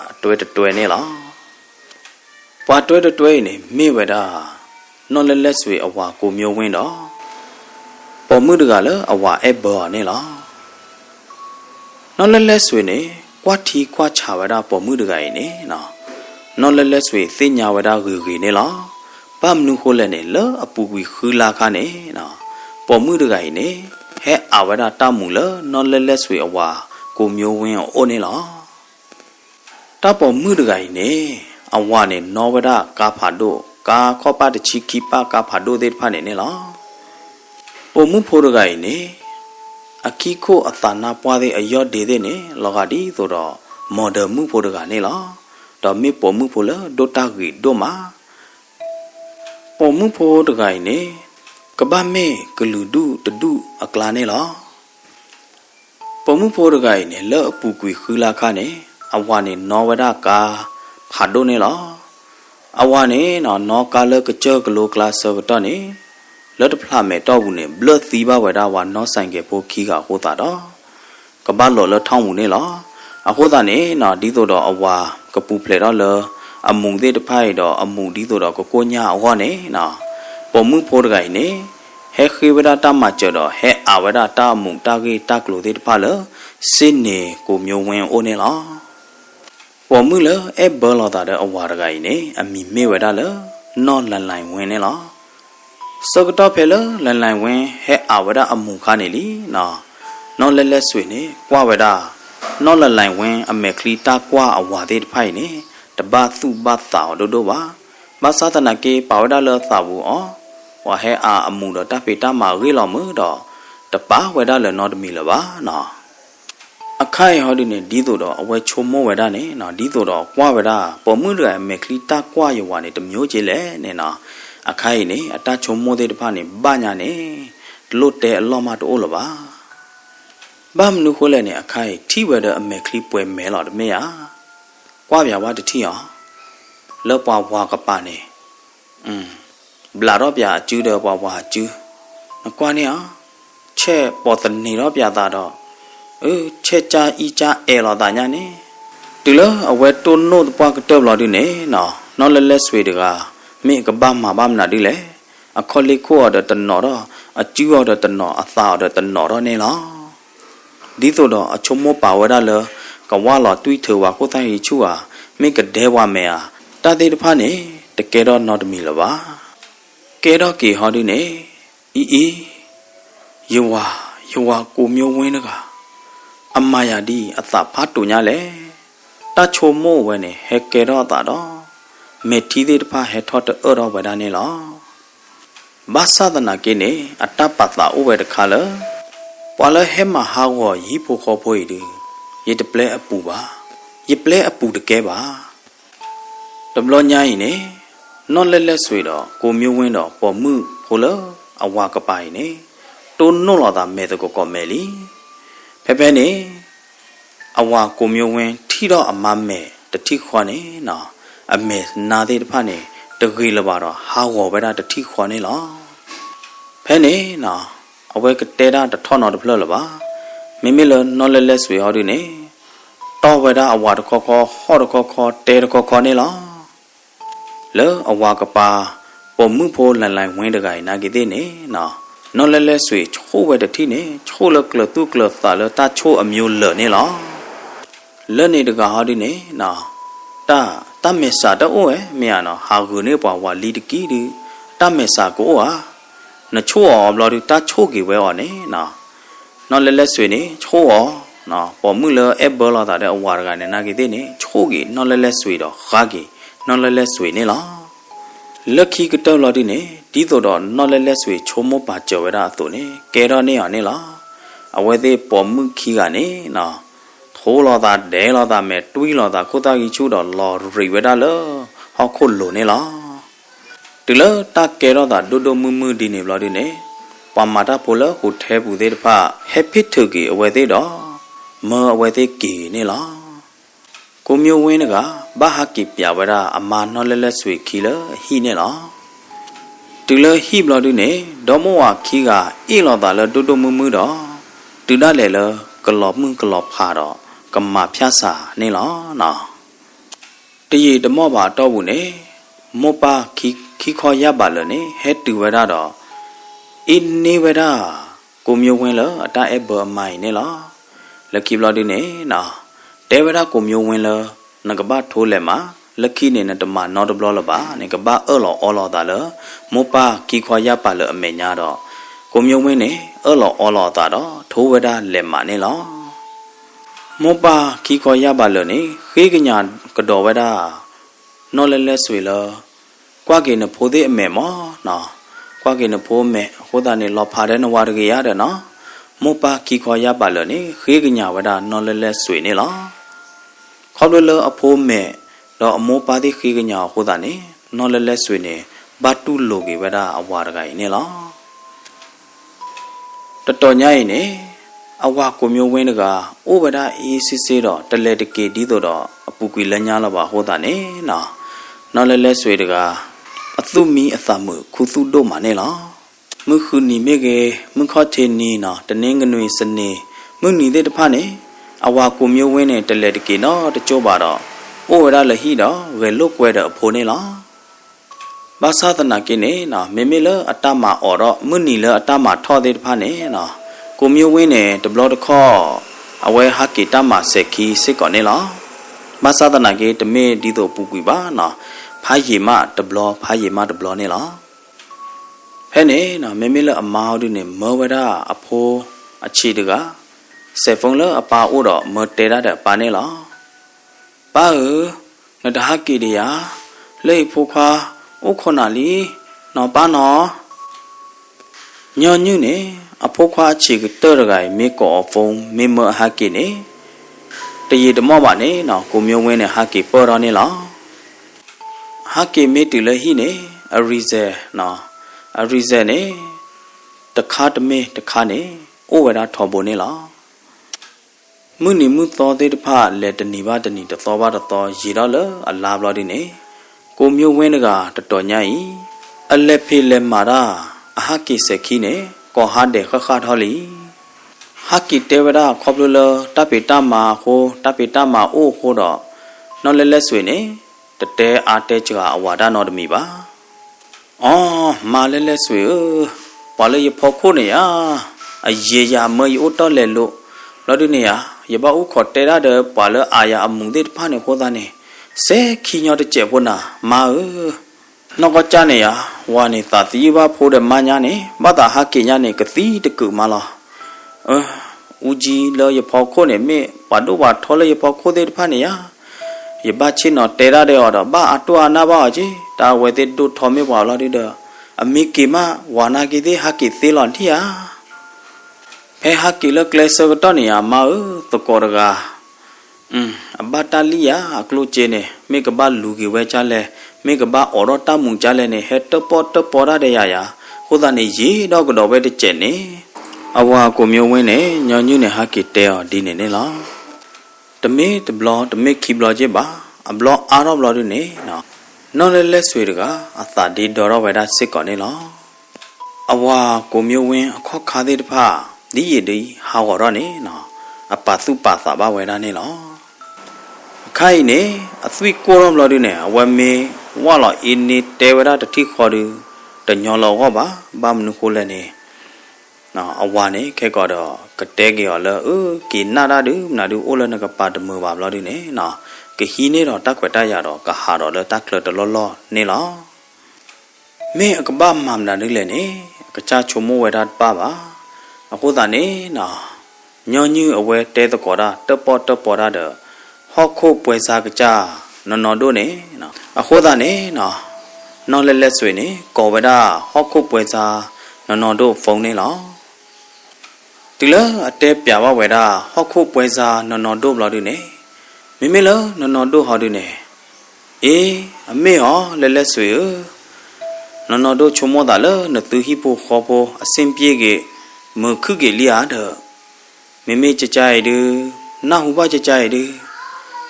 Speaker 1: twe ne la wa twe ne me weda no le swe a wa ko myo win do po mu de ga le a wa e bo ne la no le swe ne kwa thi kwa cha weda po mu de ga ne na no le swe se nya weda gu ne la ba mnu ko le ne le a pu wi khu la kha ne na po mu de ga ne he a weda ta mu le no le swe a wa ko myo win o ne la ta po mu de ga ne a wa ne no weda ka pha do ka kho pa de chi ki pa ka pha do de pha ne la po mu pho de ga ne a ki ko a ta na pwa de a yo de de ne lo ga di so do model mu pho de ga ne la do mi po mu pho le do ta gi do ma po mu pho de ga ne ka ba me ka lu du tu a kla ne la po mu pho de ga ne le pu kwi khu la kha ne a wa ne no wa da ka pha do ne la a wa ne no ka le ka che ka lo kla so to ne le de phla me to bu ne blood thi ba wa da wa no sai ke pho khi ga ho ta do ka ba lo le thong mu ne la a ho ta ne di so do a wa ka pu phle do le a mung de de phai do a mung di so do ko nya a wa ne po mu pho de ga ne he khi wa da ta ma che do he a wa da ta mung ta ge ta klo de pha le sin ne ko myo win o ne la po mu le e bo lo ta de a wa de ga ne a mi me wa da le no lan lai win ne la so ka to phe le lan lai win he a wa da a mung kha ne li no le swe ne kwa wa da no lan lai win a me kli ta kwa a wa de phai ne ta ba thu ba ta do ba sa ta na ke pa wa da le sa bu o wa he a amu do ta pe ta ma ri lo mu do ta pa wa da le no de mi la ba na a khai ho di ne di do do a we chu mo wa da ne na di do do kwa wa da po mu de me kli ta kwa yo wa ne de myo che le ne na a khai ne a ta chu mo de de pha ne ba nya ne lo te a lo ma to o lo ba ba mnu ko le ne a khai thi wa da a me kli pwe me lo de me ya kwa bya wa de thi ya lo pa wa ka pa neบลาดอบยาจูเดปวาจูนกว่านี่อ่ะเช่ปอตนีรอบยาตาดอเช่จาอีจาเอลอตาญานี่ตุลอเวตุนโนตปวากเตบลอดิเนนอเลสเวดกามิกบามมาบามนาดิเลอคอลิโคอดตนอดอจูอดตนออซาอดตนอดเนลอดิโซดอชมโมปาวดาเลกว่าลอตุยเถวาโคไทชูอ่ะมิกเดวาเมอ่ะตาเตตพาเนตะเกดอนอดมีละบาကဲတော့ကေဟောဒီနေဤယဝကိုမျိုးဝင်းတကအမယာဒီအသဖတ်တူညာလေတချုံမို့ဝဲနေဟဲကဲတော့တာတော့မေတီသေးတဖဟဲထော့တော့တော့ဝဒနေလောဘာသာဒနာကေနေအတပတာဥဝဲတခါလပွာလဟဲမဟာဝရီဖို့ခေါ်ဖို့ဤရေတပလဲအပူပါရေပလဲအပူတကဲပါတဘလောညာရင်နေno le swe do ko myo win do po mu pho lo a wa ka pai ne to no lo da me to ko me li phe phe ne a wa ko myo win thi do a ma me ta thi khwa ne na a me na de ta pha ne ta gi la ba do ha wo ba da ta thi khwa ne lo phe ne na a we ka te da ta tho no de phlo la ba me me lo no le swe ho du ne to ba da a wa de kho te de kho ne lo le awa kapa po mu po lan lai wen de gai na ki de ne na no le sui cho we de thi ne cho le kle tu kle sa le ta cho a myo le ne la le ne de ga ha di ne na ta me sa da o me ya no ha gu ne pa wa li de ki di ta me sa ko wa na cho a blo di ta cho ki we wa ne na no le sui ne cho na po mu le e bo la da de awa ga ne na ki de ne cho ki no le sui do ga ki no le sui ne la lucky ကတောက်လာဒီနေဒီတော့နော်လဲလဲဆွေချုံမပါကြော်ရတာသူနေကဲတော့နေရနေလားအဝဲသေးပေါ်မှုခီကနေနော်ထိုးလာတာဒဲလာတာမဲ့တွေးလာတာကိုတာကြီးချိုးတော့လော်ရီဝဲတာလောဟောခုလိုနေလားဒီလောတာကဲတော့တာဒိုဒိုမူမူဒီနေဘလာဒီနေပမာတာပိုလဟိုထဲဘူးသေးတဖဟက်ပီတူကီအဝဲသေးတော့မောအဝဲသေးကီနေလားကိုမျိုးဝင်းကဘာဟာကိပြဝရအမာနော်လဲလဲဆွေခီလဟီနေလားတူလဟီဘလဒူနေဒေါ်မောဝခီကအီလောတာလတူတူမူမူတော့တူဒါလဲလကလော့မှုကလော့ဖာတော့ကမဖြတ်စာနေလားနော်တရီတမော့ပါတော့ဘူးနေမောပါခီခေါ်ရပါလနေဟဲတူဝရတော့အင်းနေဝရကိုမျိုးဝင်းလအတာအဘမိုင်နေလားလကီဘလဒူနေနော်တဲဝရကိုမျိုးဝင်းလနကဘာထိုးလဲမှာလက်ခိနေနဲ့တမနော်တဘလပါနေကဘာအော်လောတာလမောပါခီခွာရပါလအမေညာတော့ကိုမျိုးဝင်းနေအော်လောတာတော့ထိုးဝဒလက်မနေလောမောပါခီခွာရပါလနေခေကညာကတော်ဝဒနော်လဲဆွေလကွာကေနဖိုးသေးအမေမောနော်ကွာကေနဖိုးမဲဟိုတာနေလောဖာတဲ့နဝရကေရတယ်နော်မောပါခီခွာရပါလနေခေကညာဝဒနော်လဲဆွေနေလောခေါလလအဖိုးမဲတော့အမောပါတိခိကညာဟိုတာနေနော်လဲဆွေနေဘတ်တူလိုကေဝဒအဝါရကိုင်နေလားတတော်ညရင်နေအဝါကိုမျိုးဝင်းတကအိုဝဒအေးစစ်စစ်တော့တလဲတကေဒီတော့အပူကွေလက်ညာလာပါဟိုတာနေနော်လဲဆွေတကအသုမီအသမခုသုတို့မနေလားမခုနီမေကေမခေါချေနီနော်တနင်းကနွေစနေမနီတဲ့တဖနေအဝါကိုမျိုးဝင်းနဲ့တလဲတကေနော်တကြိုးပါတော့အိုဝဒလဟီတော့ဝဲလုတ်ကွဲတဲ့အဖိုးနေလားဘာသာတနာကိနေနော်မေမေလအတမအော်တော့မွနီလအတမထော်သေးတဖာနေနော်ကိုမျိုးဝင်းနဲ့တဘလတခေါ်အဝဲဟာကိတမဆက်ခီစစ်ကောနေလားဘာသာတနာကိတမေဒီတော့ပူကွေပါနော်ဖာရီမတဘလဖာရီမတဘလနေလားဖဲနေနော်မေမေလအမောက်ဒုနေမောဝဒအဖိုးအချီတကဆက်ဖုန်းလအပါအိုးတော့မတဲရတဲ့ပါနေလားပါနတဟာကိရိယာလေဖိုခါဥခနာလီနော်ပါနော်ညညုနေအဖိုခါချီကတော်ရဂိုင်မေကောဖုံမေမဟာကိနေတရီတမောပါနေနော်ကိုမျိုးဝင်းနဲ့ဟာကိပေါ်တော်နေလားဟာကိမေတူလဟိနေအရီဇဲနော်အရီဇဲနေတခါတမေတခါနေဩဝဒထော်ပေါ်နေလားမုန်နီမုသောသေးတဖလက်တနီပါတနီတသောပါတသောရီတော့လအလားဘလဒီနေကိုမျိုးဝင်းတကတတော်ညိအလက်ဖေးလက်မာတာအဟကိစခိနေကောဟာတဲ့ခခထောလီဟကိတေဝဒခေါပလလတပိတမဟိုတပိတမအိုဟိုတော့နော်လဲဆွေနေတတဲအားတဲကြအဝါဒနော်တမီပါအော်မာလဲဆွေဘာလဲရဖို့ခိုးနေရအရေရမေယိုတော့လဲလို့လောဒုနေရယဘဥခေါ်တဲရတဲ့ပါလအာယာအမှုတဲ့ဖာနေခေါ်တာနေစဲခီညောတဲ့ကျက်ဖို့နာမာနောက်ကကြနေရဝါနေတာသီးပါဖို့တဲ့မညာနေမတာဟာကိညာနေကတိတကူမလားဦးကြီးလောရဖို့ခိုးနေမေဘာတို့ဘာထော်လေရဖို့ခိုးတဲ့ဖာနေရယဘချင်းတော့တဲရတဲ့အော်တော့ဘာအတူအနာပါကြီးတာဝဲတဲ့တို့ထော်မေပါလားတဲ့အမိကိမဝါနာကိတဲ့ဟာကိသေးလော်တီယာဖဲဟာကိလကလဆကတော့နေရမာတကောရကအဘတာလီယာကလိုချေနေမေကဘာလူကြီးဝဲချလဲမေကဘာအော်ရတာမှုချလဲနေဟက်တပေါ်ရတဲ့ရဟိုသားနေရေတော့ကတော့ပဲတစ်ချက်နေအဝါကိုမျိုးဝင်းနေညောင်ညွနဲ့ဟာကိတဲော်ဒီနေလားတမေတဘလတမေခီဘလချေပါအဘလအားတော့ဘလတို့နေနော်လဲဆွေတကအသာဒီဒေါ်ရဝဲတာစစ်ကောနေလားအဝါကိုမျိုးဝင်းအခေါ်ခါသေးတဖာဒီရဒီဟာဝရနေနော်အပသုပသာဘဝဲတာနေလားအခိုင်နေအသွိကိုရောမလို့နေအဝမေ ဝါလောအင်းနေတေဝရတတိခေါ်တယ်တညောလောဟောပါဘာမနုခိုးလဲနေနော်အဝါနေခဲကတော့ကတဲကြော်လဲကေနာရဒူနာဒူအိုလနကပါတမောပါဘလို့ဒီနေနော်ကဟီနေတော့တက်ခွက်တရတော့ကဟာတော့လဲတက်ခလတလောလောနေလောမင်းအကဘာမမ်နာနေလဲနေကချာချုံမဝဲတာပါအခုသာနေနော်ညောညူအဝဲတဲတကောတာတပေါ်တာတဲ့ဟော့ခုပွဲစားကကြနော်တို့နေနော်အခုသာနေနော်လက်ဆွေနေကောဝဒါဟော့ခုပွဲစားနော်တို့ဖုန်းနေလောဒီလအတဲပြဝဝဲတာဟော့ခုပွဲစားနော်တို့ဘလို့ဒီနေမိမိလောနော်တို့ဟောဒီနေအေးအမေဟောလက်ဆွေနော်တို့ချုံမောတာလနသူဟိပိုခေါ်ပိုအစင်ပြေကမခုကလျာတဲ့မိမိကြကြရည်နာဟုပါကြကြရည်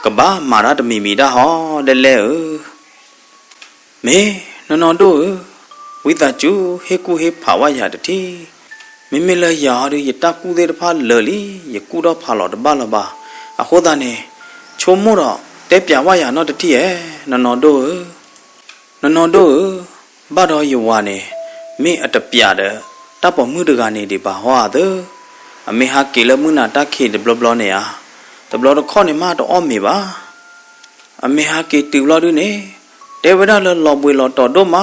Speaker 1: ကဘာမာရတမီမီတာဟောလဲမေနော်တို့ဝိသကျူဟေကူဟေဖာဝရတတိမိမိလရာရယတကူသေးတဖာလလီယကူတော့ဖာလောတပါလပါအခုသားနေချုံမို့တော့တဲပြဝရနော်တတိရဲ့နော်တို့ဘာတော့ယဝနေမင်းအတပြတဲ့တပ်ပေါ်မှုတကနေဒီပါဟောတဲ့ အမေဟာကေလမှုနာတခေတဘလဘလနေယာတဘလတော့ခေါနေမတော့အမေပါအမေဟာကေတူလာဒုနေတေဝဒလောပွေလောတော်တော့မှာ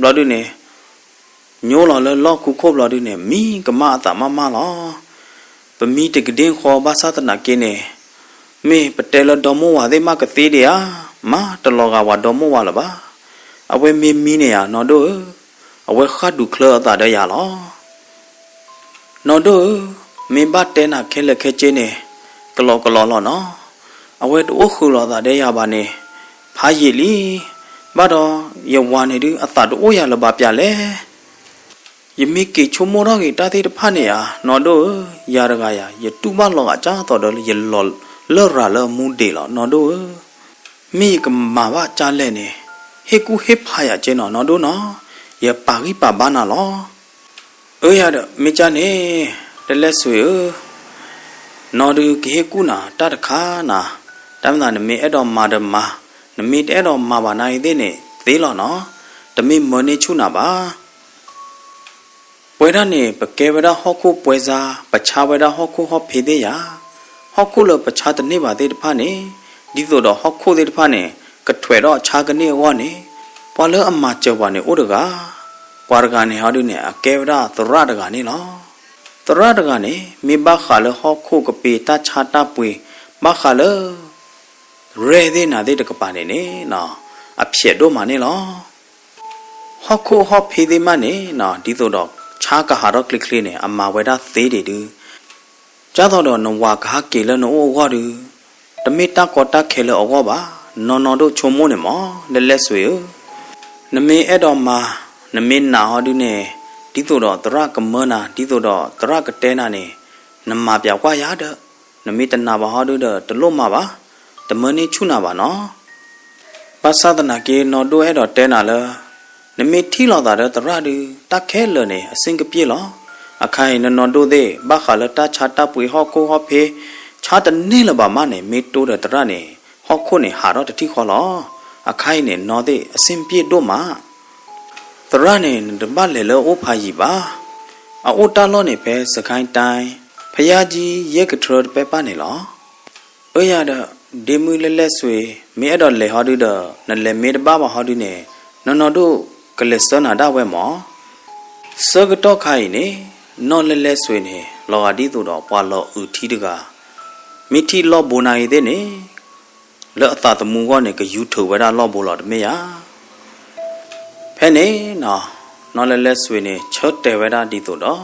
Speaker 1: ဘလဒုနေညိုလောလောခုခုဘလဒုနေမီကမအတမမလောပမီတကတဲ့ခေါ်ဘာသာတနာကိနေမေပတဲလတော်မဝါသေးမကသေးတယ်မတလောကဝါတော်မဝါလပါအဝဲမီမီနေရနော်တို့အဝဲခတ်ဒုခလအတာတဲ့ရလောနော်တို့မေဘတဲနာခဲလက်ခဲချင်းနေကလောလောနော်အဝဲတို့ခုလောတာတဲ့ရပါနေဖားရည်လီဘာတော့ယဝါနေတူအတာတို့ရလပါပြလဲယမိကေချုံမောရကေတာတိတဖတ်နေရနော်တို့ရရကရယတူမလောကအကြတော်တော်ရလောလောရလမူဒေလောနော်တို့မိကမာဝကြလဲနေဟေကူဟေဖာရကျင်းနော်တို့နော်ယပါရိပါဘာနာလောရတော့မိချနေတလက်ဆွေနော်ဒီကေကူနာတတခါနာတမနာနမေအဲ့တော်မာဒမာနမေတဲ့တော်မာပါနိုင်သေးနေသေးလောနော်တမေမနေချုနာပါပွဲရနေပကေဝရဟောခုပွဲစားပချာဝရဟောခုဟောဖေသေးရဟောခုလပချာတနေပါသေးတဖာနေဒီဆိုတော့ဟောခုသေးတဖာနေကထွေတော့ခြာကနေဝောနေပွာလအမကျော်ပါနေဥဒကပွာရကနေဟာဒီနေအကေဝရသရတကနေလောတရတကနေမိဘခါလဟောခုကပေတချာတပွေမခါလရဲသေးနာသေးတကပါနေနေနော်အဖြစ်တော့မနေလောဟောခုဟောဖေးသေးမနေနော်ဒီဆိုတော့ခြားကဟာတော့ကလစ်ကလေးနေအမဝဲတာသေးတယ်တူကြတော့နဝါကားကေလနောဝါတူတမေတကောတခဲလောဩပါနော်တို့ချုံမိုးနေမောလက်ဆွေနမေအဲ့တော့မှာနမေနာဟောတူနေဒီတို့တော့တရကမနာဒီတို့တော့တရကတဲနာနေနမပြောက်ကွာရတဲ့နမေတနာဘာဟောတူတဲ့တလို့မှာပါတမနေချုနာပါနော်ပါသဒနာကေနော်တို့အဲ့တော့တဲနာလဲနမေထီလောတာတဲ့တရတူတခဲလနေအစင်ကပြေလောအခိုင်နော်တို့သေးဘာခလတာချာတပွေဟောကိုဟောဖေခြားတနေလပါမနေမေတိုးတဲ့တရနေဟောခုနေဟာတော့တတိခေါ်လောအခိုင်နေနော်သေးအစင်ပြေတို့မှာတရနေတပတ်လေလောဖာကြီးပါအိုတာလောနေပဲစခိုင်းတိုင်းဖယားကြီးရက်ကထရပဲပါနေလောရတော့ဒီမူလက်ဆွေမဲအဲ့တော့လေဟောတူတော့နလေမေတပါဟောတူနေနော်တို့ကလစ်စနာဒဝဲမောစကတော့ခိုင်နေနော်လက်ဆွေနေလောအဒီတို့တော့ပွာလောဥထီတကမိထီလောဘိုနိုင်တဲ့နေလောအတာတမူကနေကယူထုတ်ဝဲတာလောဘောလောတမေယာဖဲနေနော်လက်ဆွေနေချတ်တယ်ဝဲတာဒီတို့တော့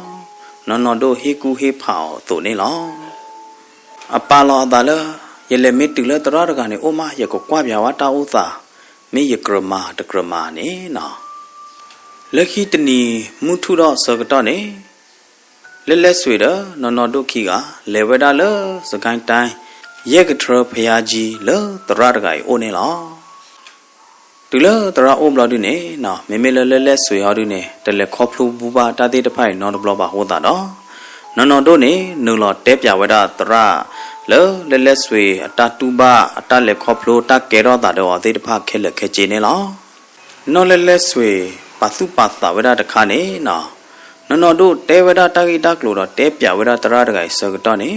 Speaker 1: နော်တို့ဟေကူဟေဖောက်တို့နေလောအပါလောအတာလယလေမီတူလတရကနေအိုမရကိုကွာပြဝတာဥသာမေယကရမတကရမနေနော်လက်ခိတနီမုထုတော့စကတော့နေလက်ဆွေတော့နော်တို့ခိကလေဝဒါလစကိုင်းတိုင်းရက်ကထရဖယားကြီးလတရတကအိုနေလောတူလတရအိုဘလာဒူနေနော်မေမေလက်ဆွေဟောဒူနေတလက်ခေါဖလူဘူပါတာတိတဖိုင်နော်ဘလပါဟောတာတော့နော်တို့နေနုလောတဲပြဝဒါတရလောလက်ဆွေအတတူပါအတလက်ခေါဖလိုတကဲတော့တာတော့အသေးတဖခဲလက်ခဲချနေလော နော်လဲလဲဆွေပါစုပါသာဝဒတခါနေနော်နော်တို့တဲဝဒတာဂီတာကလိုတော့တဲပြဝဒတရတကိုင်စကတော့နေ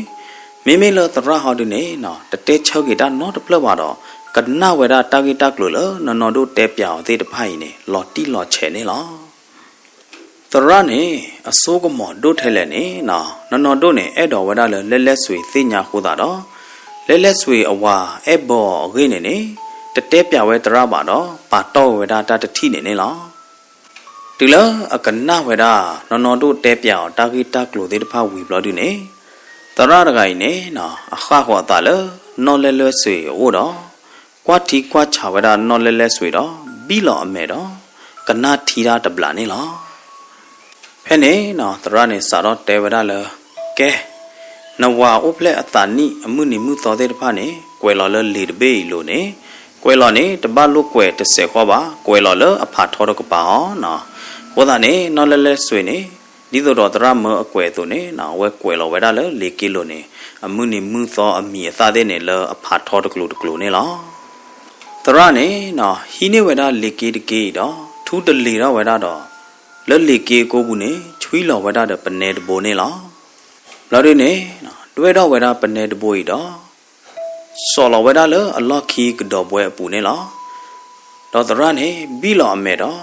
Speaker 1: မိမိလတရဟောဒနေနော်တတဲချောက်ကီတာနော်တပလပါတော့ကနဝဒတာဂီတာကလိုနော်တို့တဲပြောင်သေးတဖိုင်နေလော်တီလော်ချဲနေလောတရနေအစိုးကမော်တို့ထဲလဲနေနော်တို့နေအဲ့တော်ဝဒလဲလဲဆွေသိညာဟိုတာတော့လဲဆွေအဝါအဲ့ဘော်အခေနေနေတတဲပြဝဲတရပါတော့ပါတော့ဝဒတာတတိနေနေလောဒီလအကနဝဒနော်တို့တဲပြောင်တာဂီတာကလိုသေးတဖဝီဘလော်ဒီနေတရတကိုင်နေအခါဟောတာလဲနော်လဲဆွေဟိုတော့ကွာတီကွာချဝဒနော်လဲဆွေတော့ဘီလော်အမဲတော့ကနာထီရာတပလာနေလောဖဲနေတရနေစာတော့တဲဝဒလဲကဲနဝါဥပလက်အတာနိအမှုနိမှုတော်တဲ့တဖနေကွယ်လော်လဲလေတပေလို့နေကွယ်လော်နေတပတ်လို့ကွယ်တစ်ဆက်ခေါ်ပါကွယ်လော်လဲအဖာထောတော့ကပါဟောတာနေနော်လဲဆွေနေဒီတော့တရမအကွယ်သူနေဝဲကွယ်လော်ဝဲတာလဲလေကီလို့နေအမှုနိမှုသောအမိအသာတဲ့နေလဲအဖာထောတကလို့နေလောတရနေဟီနေဝဲတာလေကီတကီတော့ထူးတလီတော့ဝဲတာတော့လဲလေကီကိုဘူးနေချွီလော်ဝဲတာတဲ့ပနေတဘိုနေလောလော်ရင်းနေတွဲတော့ဝဲတာပနေတဘိုဤတော့စော်လော်ဝဲတာလဲအလော့ခီကတော့ပွဲပူနေလောတော့တရနေဘီလော်အမဲတော့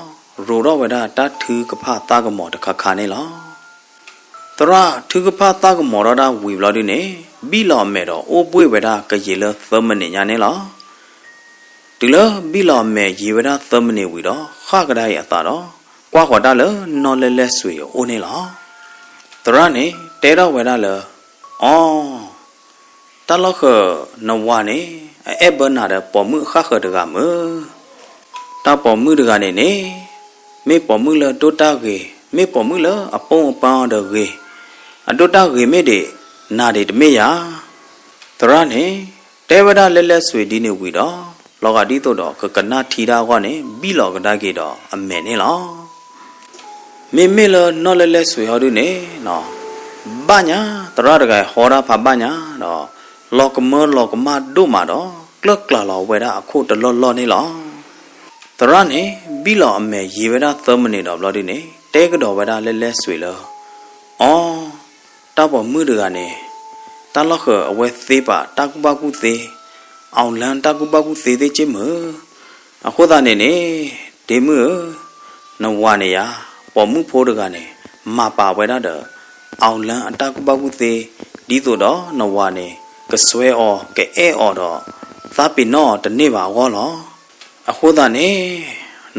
Speaker 1: ရိုတော့ဝဲတာတထူကဖတာကမော်တခါခါနေလောတရထူကဖတာကမော်တော့ဝီဘလော်ဒီနေဘီလော်အမဲတော့အိုးပွေဝဲတာကရေလဲသမနေညာနေလောဒီလဘီလော်မဲရေဝဲတာသမနေဝီတော့ခါကဒါရအတာတော့ကွာခေါ်တာလဲနော်လဲဆွေအိုးနေလောတရနေတဲတော့ဝဲတာလဲအော်တလောက်ခနဝနေအဲ့ဘနာတဲ့ပေါ်မှုခါခဒကမတာပေါ်မှုတကနေနေမေပေါ်မှုလဲတိုတာကေမေပေါ်မှုလဲအပုံအပန်းတကေအတိုတာကေမေတဲ့နာတဲ့တမေယာတရနေတဲဝဒလဲဆွေဒီနေဝီတော့လောကဒီတော့ကနာထီတာကနေဘီလောကဒါကေတော့အမဲနေလောမေလနော်လဲဆွေဟောဒုနေဘာညာတရတကဟောတာဖဘာညာတော့လောကမဒုမာတော့ကလကလာလောဝဲတာအခုတလောနေလောတရနေဘီလောအမဲရေဝဲတာသမနေတော့ဘလောဒီနေတဲကတော့ဝဲတာလဲဆွေလောအော်တပေါ်မှုတကနေတလောက်ခအဝဲသေးပါတကူပါကူသေးအောင်လန်တကူပါကူသေးသေးချင်းမအခုသားနေနေဒီမှုနဝနေရပေါ်မှုဖိုးတကနေမပါဝဲတာတော့အောင်လန်အတကူပါကူသေးဒီတော့နဝနေကဆွဲအော်ကဲအော်တော့သပိနောတနေ့ပါဟောလောအခုသားနေ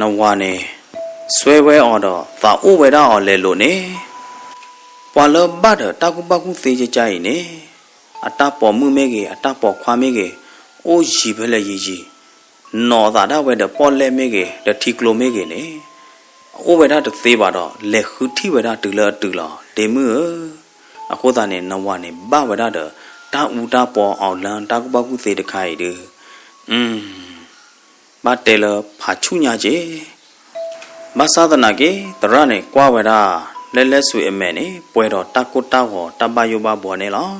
Speaker 1: နဝနေဆွဲဝဲအော်တော့သာအိုးဝဲတာအော်လဲလို့နေပွာလဘတ်တကူပါကူသေးကြရင်နေအတပေါ်မှုမဲကြီးအတပေါ်ခွာမဲကြီးအိုးရီပဲလေရီနော်သာတော့ဝဲတော့ပေါ်လဲမဲကြီးတထီကလိုမဲကြီးနေအိုးဝဲတာတသေးပါတော့လေခူတီဝဲတာတူလာဒေမှုအခုသားနေနဝနေဘဝဲတာတော့တာဦးတာပေါ်အောင်လန်တကူပါကူသေးတခိုင်တူဘာတဲလဖာချူညာကြီးမဆာဒနာကေတရနေကွာဝဲတာလဲဆွေအမဲနေပွဲတော့တကုတာဟောတပယောဘဘောနေလော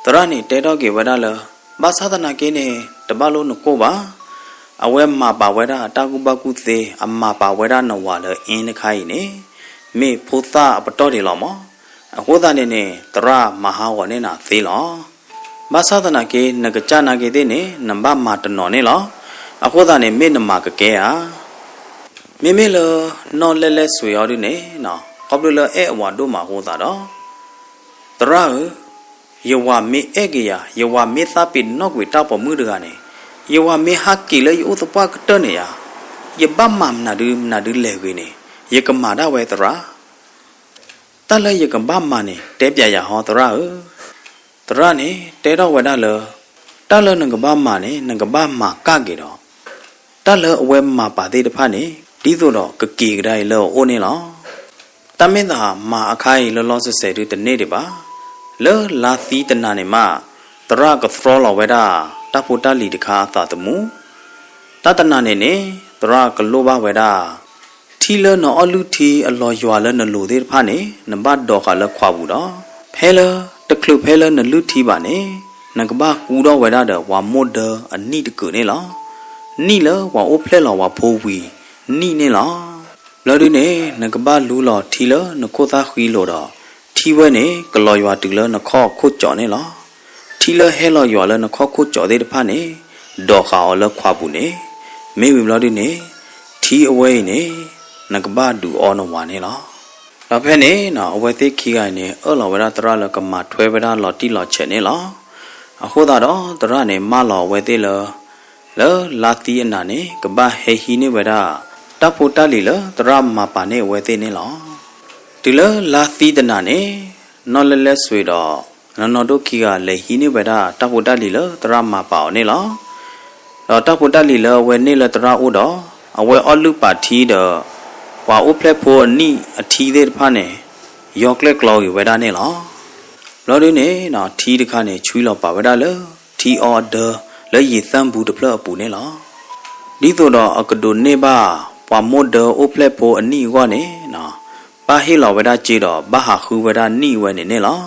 Speaker 1: တရနေတဲတော့ကေဝဲတာလမဆာဒနာကေနေတပလုံးနကိုပါအဝဲမှာပါဝဲတာတကူပါကူသေးအမပါဝဲတာနဝါလအင်းတခိုင်နေမေဖိုသာပတော်တယ်လောမောအခုသားနေနေတရမဟာဝနေနာသေးလောမဆာဒနာကေနကကြနာကေတဲ့နေနံပါတ်မှာတနော်နေလောအခုသားနေမေနမကကဲဟာမေလနော်လဲဆွေရောဒီနေကောပလအဲအဝါတို့မှာဟောတာတော့တရယဝမေအေကရယဝမေသပိနော့ကွေတောက်ပေါ်မှုတကနေယဝမေဟာကီလေယုသပကတနေယယဘမမနာဒူလေကွေနေယကမာဒဝဲတရတလဲယကဘမနေတဲပြရဟောတရနေတဲတော့ဝဲတာလတလဲနကဘမနေနကဘမကကေတော့တလဲအဝဲမပါသေးတဖာနေဒီသို့တော့ကကီကတိုင်လောအိုနေလောတမင်းသာမာအခိုင်လောဆဆဲတူတနေ့တပါလောလာသီတနာနေမတရကသရောလောဝဲတာတဖို့တလီတခါသာတမှုတတနာနေနေတရကလောဘဝဲတာထီလနော်အလူထီအလောရွာလနလိုသေးတဖာနေနဘတ်တော့ခါလခွာဘူးတော့ဖဲလတကလုဖဲလနလူထီပါနေနကဘာကူတော့ဝဲတာတော့ဝါမွတ်ဒအနိတကူနေလောနိလဝါအိုဖလဲလောဝါဖိုးဝီ ni ne la lo du ne na ka ba lu lo thi lo na ko ta khwi lo do thi we ne ka lo ywa tu lo na kho kho chaw ne la thi lo he lo ywa lo na kho kho chaw de de pha ne do kha o lo khwa bu ne me wi lo du ne thi away ne na ka ba du o no wa ne la da phe ne na away te khi ga ne o lo wa da tra lo ka ma thwe wa da lo ti lo che ne la a ho da do tra ne ma lo we te lo la ti na ne ka ba he hi ne wa da ta pho ta li lo tra ma pa ne we te ne la ti lo la ti da na ne no le swe do no do khi ga le hi ne wa da ta pho ta li lo tra ma pa o ne la lo ta pho ta li lo we ne lo tra o do a we o lu pa thi do wa o phle pho ni a thi de pha ne yo kle klo gi we da ne la lo du ne na thi de kha ne chui lo pa we da lo thi order လက်ရည်သမ်းဘူးတဖလပူနေလားဒီတော့အကဒိုနေပါပွားမို့ဒေအိုဖလက်ဖို့အနိဝနဲ့နော်ပါဟီလောဝဒကြည့်တော့ဘာဟာခူဝဒနိဝနဲ့နေလား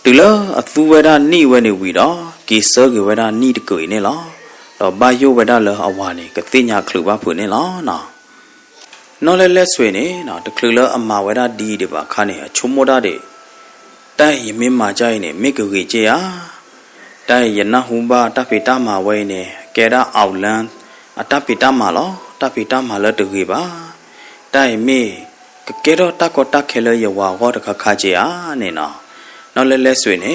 Speaker 1: တူလအသူဝဒနိဝနဲ့ဝီတော့ကိစောကဝဒနိတကွေနေလားတော့ဘာယိုဝဒလအဝါနေကတိညာခလူပါဖို့နေလားနော်လဲဆွေနေနော်တခလူလအမဝဒဒီတပါခါနေအချုံမောတာတဲ့တိုင်ရမင်းမာကြိုင်နေမိကကြီးကြေယာတိုင်ရနဟုဘာတပိတမာဝဲနေကဲရအောင်လန်းအတပိတမာလောတပိတမာလတကြီးပါတိုင်မေကဲတော့တကောတခဲလရဝါဟောတခခကြနေနော်လဲဆွေနေ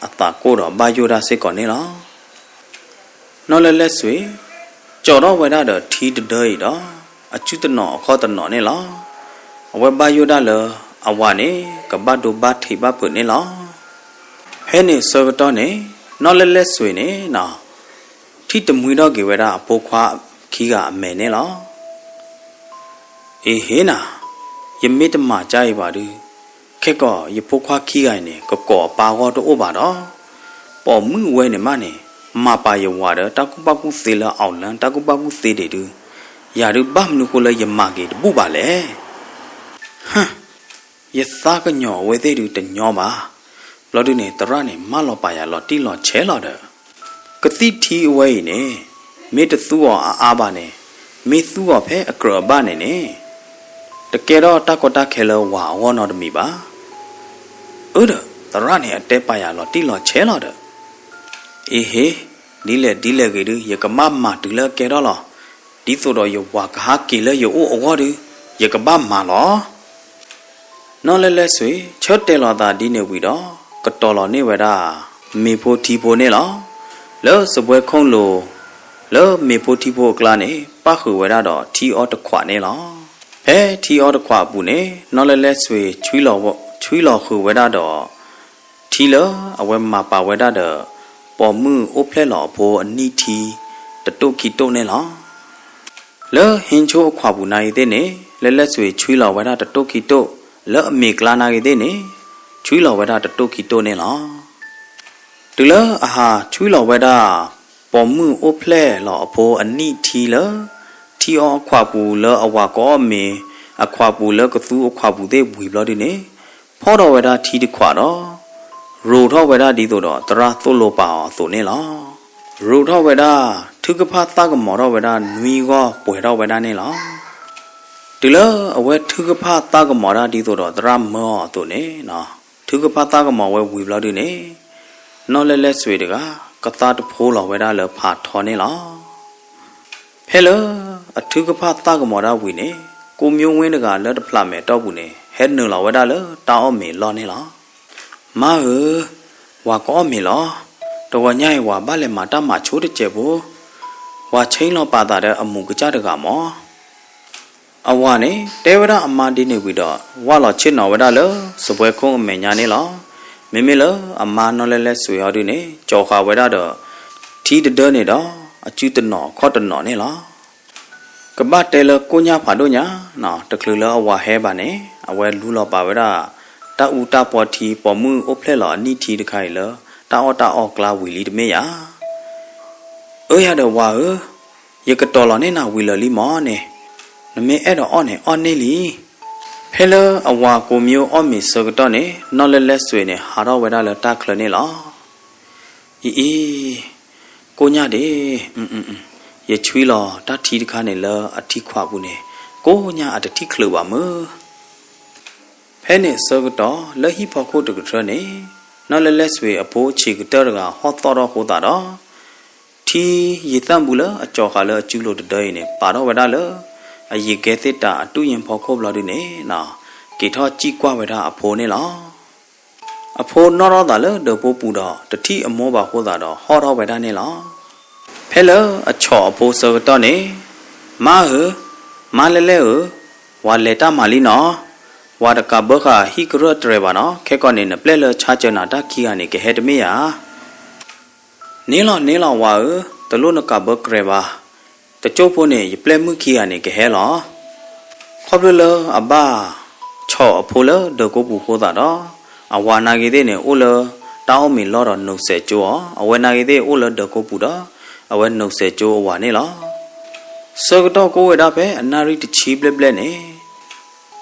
Speaker 1: အတာကိုတော့ဘာယိုဒါစစ်ကောနေလောနော်လဲဆွေကြော်တော့ဝဲတော့ထီတဒေးတော့အချွတနော်ခေါ်တနော်နေလောအဝဲဘာယိုဒါလအဝါနေကဘတ်ဒိုဘတ်ထိဘပုနေလောဟဲနေဆောတော့နေနော်လဲဆွေနေနော်ထိတမွေတော့ကေဝဲတာအပိုးခွာခီးကအမဲနေလောအေးဟေးနာယမေတမကြိုက်ပါတူခက်ကောယပိုးခွာခီးကိုင်းနေကောပါကောတော့ပါတော့ပေါ်မှုဝဲနေမနေမပါယဝါတော့တကုပကုသေးလအောင်လန်တကုပကုသေးတယ်တူရာရဘမနုကိုလည်းယမကေတပူပါလေဟမ်ယသာကညောဝဲသေးတူတညောပါလော်ဒူနေတရနေမလောပါရလော်တီလော်ချဲလော်တယ်ကတိထီအဝဲနေမေတသူောအားပါနေမေသူောဖဲအကရဘနေနေတကယ်တော့တကောတခဲလောဝါဝေါနော်တမီပါဥဒတရနေအတဲပါရလော်တီလော်ချဲလော်တယ်အေးဟေဒီလေကေတူယကမမတူလကဲတော့လောဒီဆိုတော့ယဝါကဟာကေလေယအိုအောဒီယကဘမလောနော်လဲဆွေချတ်တယ်လော်တာဒီနေဝီတော့ကတော်လော်နေဝဲတာမေဖို့တီဖို့နေလောလောစပွဲခုံးလို့လောမေဖို့တီဖို့ကလာနေပခုဝဲတာတော့ထီအောတခွနေလောထီအောတခွပူနေနော်လဲဆွေချွီလောခုဝဲတာတော့ထီလောအဝဲမှာပါဝဲတာတော့ပေါ်မှုအိုဖလက်လောဖို့အနိထီတတုတ်ခီတုတ်နေလောလောဟင်ချိုအခွပူနိုင်တဲ့နေလဲဆွေချွီလောဝဲတာတတုတ်ခီတုတ်လောအမေကလာနာတဲ့နေချွီလောဝဲတာတတုတ်ခီတုတ်နေလောတူလအဟာချွီလောဝဲတာပေါ်မှုအိုဖလက်လောအဖို့အနိထီလောထီအောအခွပူလောအဝါကောအမေအခွပူလောကသူအခွပူတဲ့ဝီဘလောဒီနေဖောတော်ဝဲတာထီတခွတော့ရိုထောဝဲတာဒီတော့တရာသုလိုပါဆိုနေလောရိုထောဝဲတာထုကဖသကမောတော်ဝဲတာနွီကောပွေတော်ဝဲတာနေလောဒီလအဝဲထုကဖသကမောတာဒီတော့တရာမောဆိုနေနော်ထုကဖသကမောဝဲဝီဘလောဒီနေနော်လဲဆွေတကကတာတဖိုးလောဝဲတာလဖာထော်နေလောဟဲလိုအထုကဖသကမောတာဝီနေကိုမျိုးဝင်းတကလက်တဖလာမဲတော့ဘူးနေဟဲ့နလောဝဲတာလတောင်းအမေလောနေလောမာဝါကောမေလောတော်ညိုင်ဝါဘာလေမာတာမချိုးတဲ့ကျဘူဝါချင်းလောပါတာတဲ့အမှုကြတကမောအဝါနေတေဝရအမဒီနေဝီတော့ဝါလောချစ်နော်ဝဒလောစပွဲခုံးအမေညာနေလောမေလောအမနော်လဲဆွေဟောဒီနေကြော်ခါဝဲတော့ထီတဒနေတော့အကျူတနော်ခေါတနော်နေလောကပတ်တဲလကိုညာဖာတို့ညာနော်တကလူလောအဝါဟဲပါနေအဝဲလူလောပါဝဲတာတာဥတာပေါ်တီပေါ်မှုအိုဖလက်လောအနိတီတခိုင်လောတာအောကလာဝီလီတမေယာရတော့ဝါရကတော်လောနေနာဝီလလီမောနေနမေအဲ့တော့အော်နေလီဖဲလအဝါကိုမျိုးအော်မီစကတော့နေနော်လဲဆွေနေဟာတော့ဝဲတာလတာခလနေလောကိုညတဲ့ ye chui lo ta thi de kha ne la a thi khwa bu ne ko nya a thi khlo ba mo phe ne so to la hi pho kho de tra ne no le le swe a po chi ga ga ho to ro ho ta ro thi ye tam bu la a chaw kha la chu lo de de ne pa ro wa da la a ye ke te ta a tu yin pho kho blo de ne na ke tho chi kwa wa da a pho ne la a pho no ro da la de po pu da de thi a mo ba ho da do ho ro wa da ne la phe la a chaw a po so to ne ma hu ma le le hu wa le ta ma li no wa da ka ba kha hi kro tre ba no khe ko ne ne ple le cha cha na da ki ya ne ke he de me ya ne lo wa hu de lo na ka ba kre ba de chou pho ne ye ple mu ki ya ne ke he lo kho ple le a ba chaw a pho le de ko pu ho da do a wa na ge de ne o le ta o mi lo ro no se cho a we na ge de o le de ko pu da a we no se cho wa ne lo so to ko we da pe a na ri ti chi ple ple ne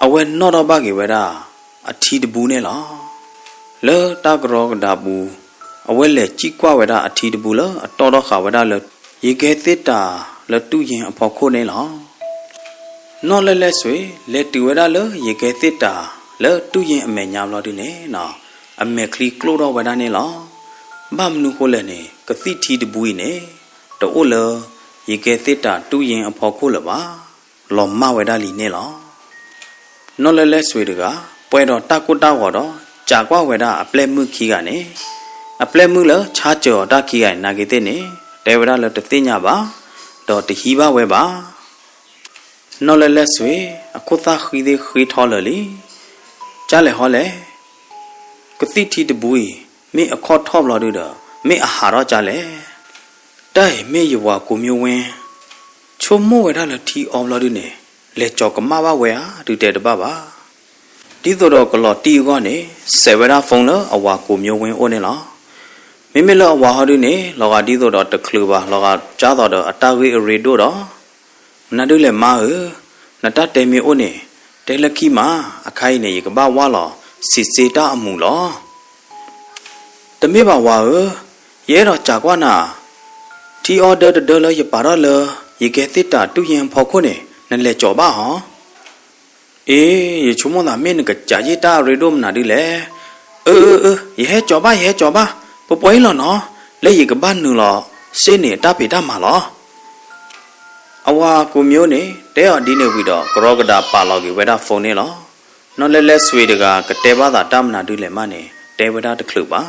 Speaker 1: a we no ro ba ge we da a thi de bu ne lo le ta gro da bu a we le chi kwa we da a thi de bu lo a to ro kha we da le ye ke te ta le tu yin a pho kho ne lo no le swe le tu we da le ye ke te ta le tu yin a me nya lo de ne na a me kli klo ro we da ne lo ba mnu ko le ne ka ti thi de bu ne to o le ye ke te ta tu yin a pho kho le ba lo ma we da li ne lo no le swe de ga pwe do ta ko ta ho do ja kwa we da a ple mu khi ga ne a ple mu le cha cho da khi ga na ge te ne te we da le te nya ba do te hi ba we ba no le swe a ko ta khi de khi tho le li cha le ho le ka ti thi de bu me a kho tho lo de da me a ha ro cha le tai me ye wa ko myo win chom mo we da le thi om lo de ne le cho ka ma ba we ha du te de ba ba ti to do ko lo ti ko ne se we da phone lo a wa ko myo win o ne lo me me lo a wa ha de ne lo ga ti to do te khlu ba lo ga cha to do a ta we a re do do na du le ma hu na ta te me o ne te la ki ma a khai ne ye ka ba wa lo si se ta a mu lo te me ba wa hu ye do cha kwa na ti order de lo ye pa ro lo ye ke ti ta tu yin pho kho ne na le cho ba ha ye chu mo na me ne ka cha ye ta re do na du le ye he cho ba po poi lo no le ye ka ba nu lo se ne ta pe ta ma lo a wa ko myo ne te a di ne wi do kro ga da pa lo ge we da phone ne lo no le swe de ga ka te ba da ta ma na du le ma ne te we da de khlu ba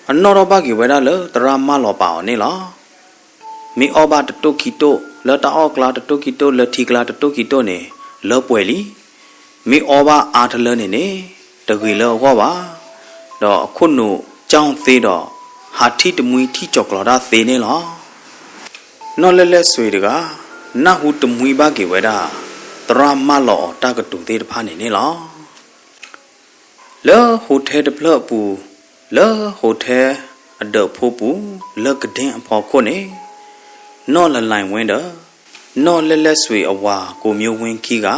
Speaker 1: a no ro ba ge we da le tra ma lo pa ne lo mi o ba de to ki to le ta o kla de to ki to le thi kla de to ki to ne le pwe li mi o ba a de le ne de ge le ho ba do khu nu chang the do ha thi de mui thi chok la da the ne lo no le swe de ga na hu de mui ba ge we da tra ma lo ta ka tu te de pha ne lo le ho the de phle pu le ho the a de pho pu le ka din a pho kho ne no la line win da no le swe a wa ko myo win ki ga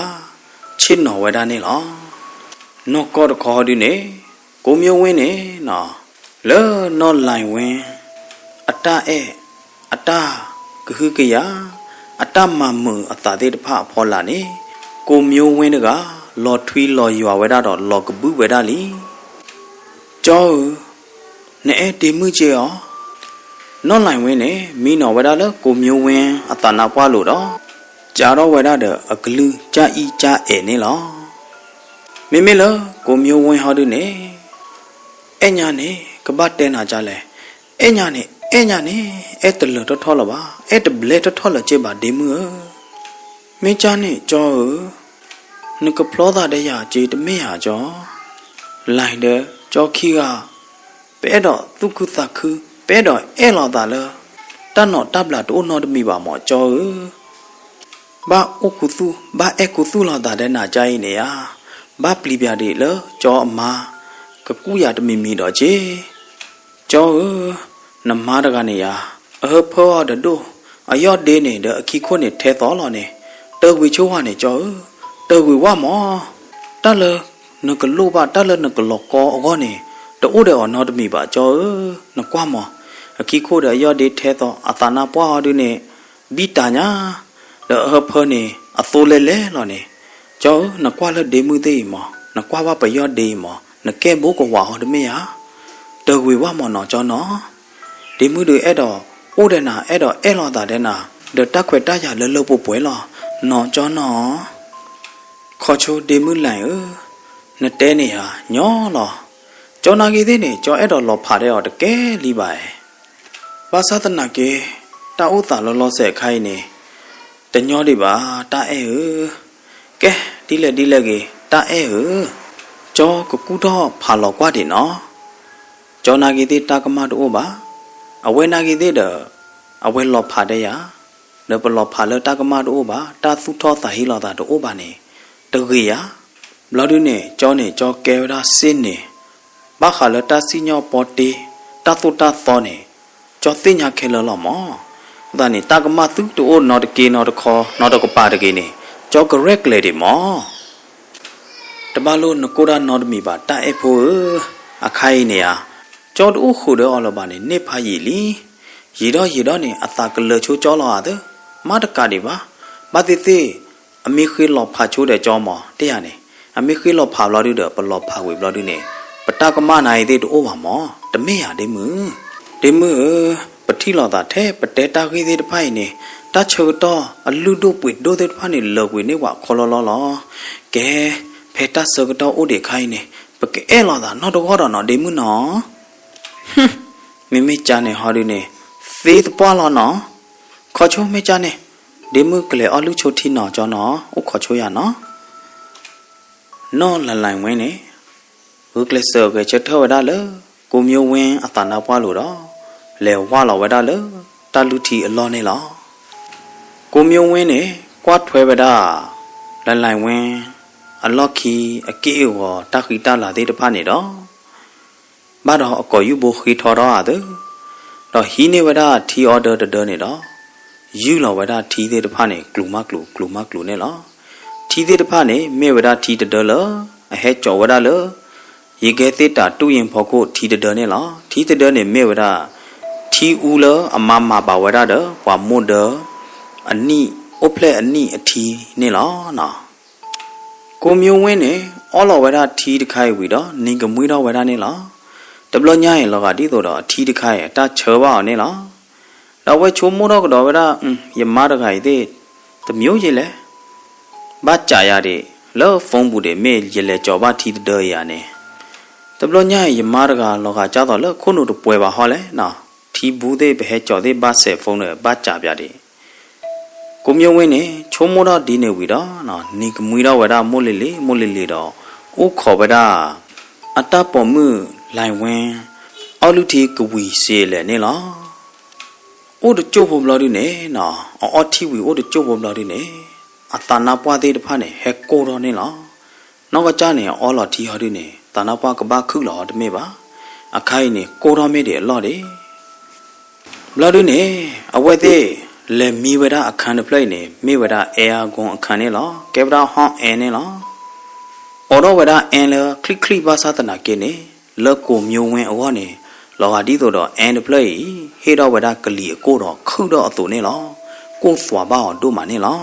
Speaker 1: chin no we da ne lo no ko de kho di ne ko myo win ne na le no line win ata ata ku ke ya ata ma mu ata de de pha pho la ne ko myo win de ga lo thwi lo ywa we da do lo ka bu we da li cho ne te mu che yo no line win ne mi no we da le ko myo win ata na pwa lo do ja ro we da de a glu cha i cha e ne lo me me lo ko myo win ha du ne e nya ne ka ba te na cha le e nya ne e te lo to tho lo ba e te ble to tho lo che ba de mu me cha ne cho ne ka plo da de ya che te me ya cho line de cho khi ga pe do tu ku ta khu pe do e lo da le ta no tab la to no de mi ba mo cho ba o ku tu ba e ku tu la da de na cha yi ne ya ba pli bya de le cho ma ka ku ya de mi do che cho na ma da ga ne ya a pho de do a yo de ne de a ki kho ne the to lo ne te wi chu wa ne cho te wi wa mo ta le no ka lo ba ta le no ka lo ko o ne to o de o no de mi ba cho no kwa mo a ki kho de yo de the to a ta na pwa ha de ne bitanya the herpone a tholele lone cho na kwa le de mu de mo na kwa ba pa yo de mo na ke bo ko wa ho de me ya de we wa mo no cho no de mu de et do o de na et do e lo da de na de ta khwe ta ya le lo po pwe lo no cho no kho cho de mu lai na te ne ha nyo lo cho na ge de ne cho et do lo pha de o de ke li ba e ba sa ta na ke ta o ta lo lo se khai ne te nyo de ba ta e ke di le ge ta e cho ko ku do pha lo kwa de no cho na ge de ta ka ma do ba a we na ge de de a we lo pha de ya de pa lo pha le ta ka ma do ba ta thu tho ta hi lo da do ba ne de ge ya lo du ne cho ke da sin ne ba kha le ta si nyo po te ta thu ta tho ne cho tin nya khe lo lo mo da ne ta ka ma thu do no de ke no de kho no de ko pa de ke ne cho correct le de moတမလို့နကိုရာနော်ဒမီပါတာအဖို့အခိုင်နေရကျော်တူခုတော့လောပါနေနေဖာရီလီရီတော့နေအသာကလချိုးကြောလာတဲ့မတကတိပါမတိတိအမိခေလောဖာချိုးတဲ့ကြောမောတရားနေအမိခေလောဖာလော်တဲ့ပလောဖာဝေပလော်တဲ့နေပတကမနိုင်တဲ့တိုးပါမောတမေရတဲ့မှုပတိလောတာထဲပတဲတာခေတဲ့ဖိုင်နေတချိုတော့အလူတို့ပွေတို့တဲ့ဖာနေလောကွေနေဝခေါ်လောကဲဖေတာစကတော့အိုဒီခိုင်းနေပကဲလာတာနော်တော့တော့ဒီမှုနော်မိချာနေဟာဒီနေသေတပွားလောနော်ခေါ်ချိုးမိချာနေဒီမှုကလေအလူချိုထီနော်ကျော်နော်ဥခေါ်ချိုးရနော်နော်လန်လိုင်ဝင်းနေဥကလဆောကချက်ထောဝဒါလေကိုမျိုးဝင်းအတနာပွားလို့တော့လေဝါလောဝဒါလေတလူထီအလောနေလောကိုမျိုးဝင်းနေကွာထွဲဝဒါလန်လိုင်ဝင်းအလော့ခီအကေဝတခိတလာတဲ့တဖာနေတော့ဘာတော့အကောယူဘခိထော်တော့အဲ့တော့ဟီနေဝဒထီအော်ဒါတနေတော့ယူလောဝဒထီတဲ့တဖာနေကလူမကလူနေလောထီတဲ့တဖာနေမေဝဒထီတလောအဟဲကျော်ဝဒလောရေကဲတဲ့တာတူရင်ဖို့ကိုထီတနေလောထီတနေမေဝဒထီဦးလောအမမပါဝဒတော့ဘွာမွတ်တော့အနိအိုဖလက်အနိအထီနေလောနော်ကိုမျိုးဝင်းနေအော်လောဝဒထီတခိုင်ဝီတော့နင်ကမွေးတော့ဝဒနေလောတဘလညာရင်လောကဒီတော့အထီတခိုင်အတချောပါနေလောတော့ဝဲချိုးမိုးတော့ကတော့ဝဒယမတခိုင်တဲ့တမျိုးကြီးလဲဘာကြာရတဲ့လောဖုံးဘူးတဲ့မေရလေကြော်ပါထီတဲ့ရနေတဘလညာယမတကလောကကြတော့လောခုနုတပွဲပါဟောလဲနော်ထီဘူးတဲ့ဘဲကြော်တဲ့ဘာဆက်ဖုံးတဲ့ဘာကြာပြတဲ့ကိုမျိုးဝင်းနေချိုးမိုးတော့ဒီနေဝီတော့နော်နေကမွေတော့ဝဒမိုးလေတော့အိုးခေါ်ဝဒအတပေါ်မှုလိုင်ဝင်းအော်လူတီကဝီစေလေနေလားအိုးတကျုပ်ဖို့မလို့ဒီနေနော်အော်တီဝီအိုးတကျုပ်ဖို့မလို့ဒီနေအတနာပွားသေးတဖာနေဟဲကိုတော့နေလားနောက်ကကြားနေအော်လော်တီဟောဒီနေတနာပွားကဘာခုလော်တမေပါအခိုင်နေကိုတော်မေးတယ်လော်တယ်မလို့ဒီနေအဝဲသေးလေမီဝဒအခန်းတပလိုက်နေမိဝဒအဲယာကွန်အခန်းနေလောကေဗရာဟောင်းအဲနေလောအော်တော့ဝဒအန်လခလိခလိဘာသာတနာကိနေလက်ကိုမျိုးဝင်းအောနေလောဟာဒီတော့အန်တပလိုက်ဟေတော့ဝဒကလီကိုတော့ခုတော့အတူနေလောကိုစွာပါအောင်တို့မနေလော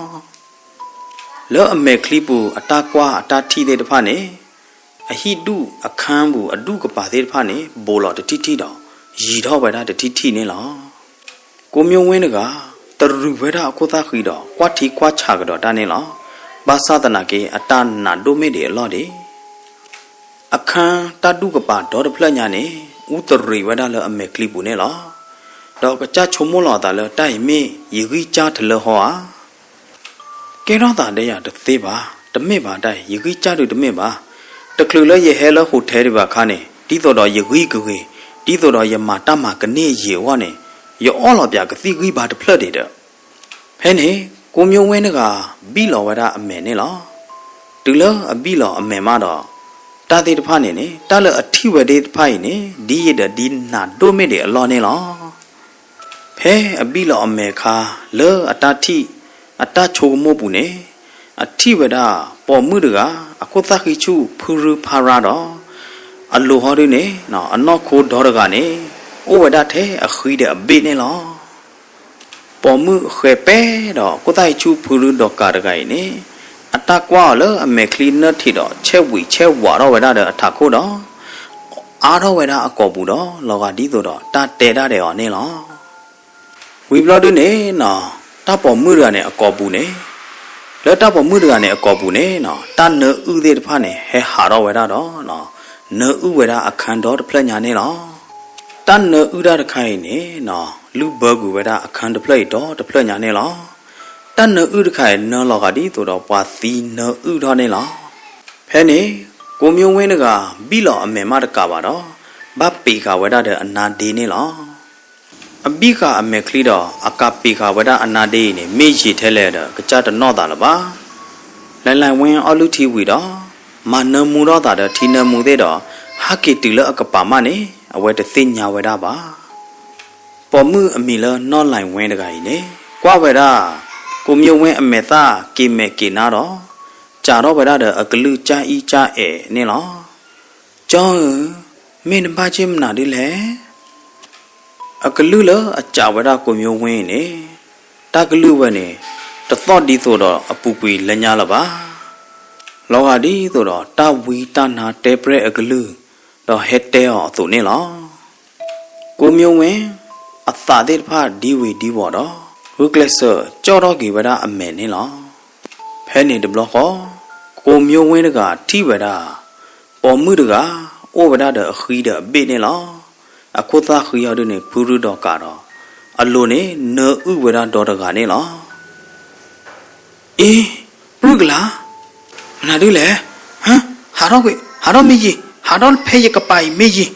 Speaker 1: လောအမေခလိပူအတာကွာအတာထီတဲ့တဖာနေအဟိတုအခန်းဘူးအတုကပါတဲ့တဖာနေဘိုလောတတိတိတော့ရီတော့ဝဒတတိတိနေလောကိုမျိုးဝင်းကတရူဝဲတာကိုသားခီတော့ကွာထီကွာချာကတော့တာနေလောဘာသာတနာကေအတနာဒိုမေတယ်လော်ဒီအခန်းတတုကပါဒေါ်ဖလက်ညာနေဥတရီဝဲတာလအမေကလီပူနေလောတော့ကကြချုံမလောတာလတိုင်မေယေဂီချာထလဟောကဲတော့တာတဲ့ရတသေးပါတမေပါတိုင်ယေဂီချာတို့တမေပါတကလူလရေဟဲလဟိုထဲဒီပါခါနေဒီတော့ယေဂီကူကေဒီတော့ယမတမကနေရေဝနေယောအော်လောပြကတိကြီးပါတဖလက်တဲ့ဖဲနေကိုမျိုးဝင်းကဘီလောဝဒအမေနေလောတူလအဘီလောအမေမတော့တာတိတဖနေနေတလအထိဝဒေတဖိုင်နေဒီရတဲ့ဒီနာဒိုမေတဲ့အလောနေလောဖဲအဘီလောအမေခါလောအတတိအတချိုမို့ဘူးနေအထိဝဒပေါ်မှုတကအခုသခိချုဖူရူဖာရာတော့အလိုဟောရနေနော်အနော့ခိုးဒေါ်ရကနေဩဝဒထဲအခီးတဲ့အဘေးနေလော ပေါ်မှုခွဲပဲတော့ကိုတိုင်ချူဖူလူတော့ကာတကိုင်နေအတကွာလအမေကလီနတ်ထီတော့ချက်ဝီချက်ဝါတော့ဝဒတဲ့အထခိုးတော့အားတော့ဝဒအကောဘူးတော့လောကဒီဆိုတော့တတဲတာတယ်ဟောနေလောဝီဘလဒုနေနော်တပေါ်မှုရနဲ့အကောဘူးနေလက်တပေါ်မှုရနဲ့အကောဘူးနေနော်တနဥသေးတဖာနေဟဲဟာတော့ဝဒတော့နော်နဥဝဒအခန်းတော်တဖလက်ညာနေလောတနဥရတခိုင်နေနော်လူဘကူဝဒအခန်းတဖလက်တော့တဖလက်ညာနေလောတနဥတခိုင်နော်လောကဒီဆိုတော့ပွားသီနဥတော့နေလောဖဲနေကိုမျိုးဝင်းတကပြီးလောအမေမတကပါတော့ဘပေကဝဒတဲ့အနာဒီနေလောအပိကအမေကလီတော့အကပေကဝဒအနာဒီနေမေ့ရှိထဲလဲတော့ကြတနော့တာလပါလန်ဝင်းအလူတီဝီတော့မနမူတော့တာတော့ထီနမူသေးတော့ဟာကီတီလအကပါမနေအဝဲတသိညာဝဒပါပေါ်မှုအမီလနော့လိုင်ဝင်းတကကြီးနေကွာဝဒကိုမျိုးဝင်းအမေသားကေမေကေနာတော့ကြာတော့ဝဒတဲ့အကလူကြာဤကြာအဲနေလောကျောင်းမင်းဘာချင်းမနာဒီလေအကလူလအကြဝဒကိုမျိုးဝင်းနေတကလူဝဲနေတသော့ဒီဆိုတော့အပူကွေလညာလပါလောကဒီဆိုတော့တဝီတနာတဲပရက်အကလူတော့ဟက်တဲအောင်ဆိုနေလောကိုမျိုးဝင်းအသာတဲ့ဖာဒီဝီဒီဘော်တော့ရုကလက်ဆာကြောတော့ကေဝဒအမေနေလောဖဲနေတဘလခောကိုမျိုးဝင်းတကထိဝဒပေါ်မှုတကဩဝဒတဲ့အခီးတဲ့ဘေနေလောအခုသားခီရတဲ့နေဖူရုတော့ကတော့အလိုနေနဥဝဒတော်တကနေလောအေးဘုကလာမနာတို့လေဟမ်ဟာတော့မေကြီးဟာတော့ဖဲရကပိုင်မေကြီး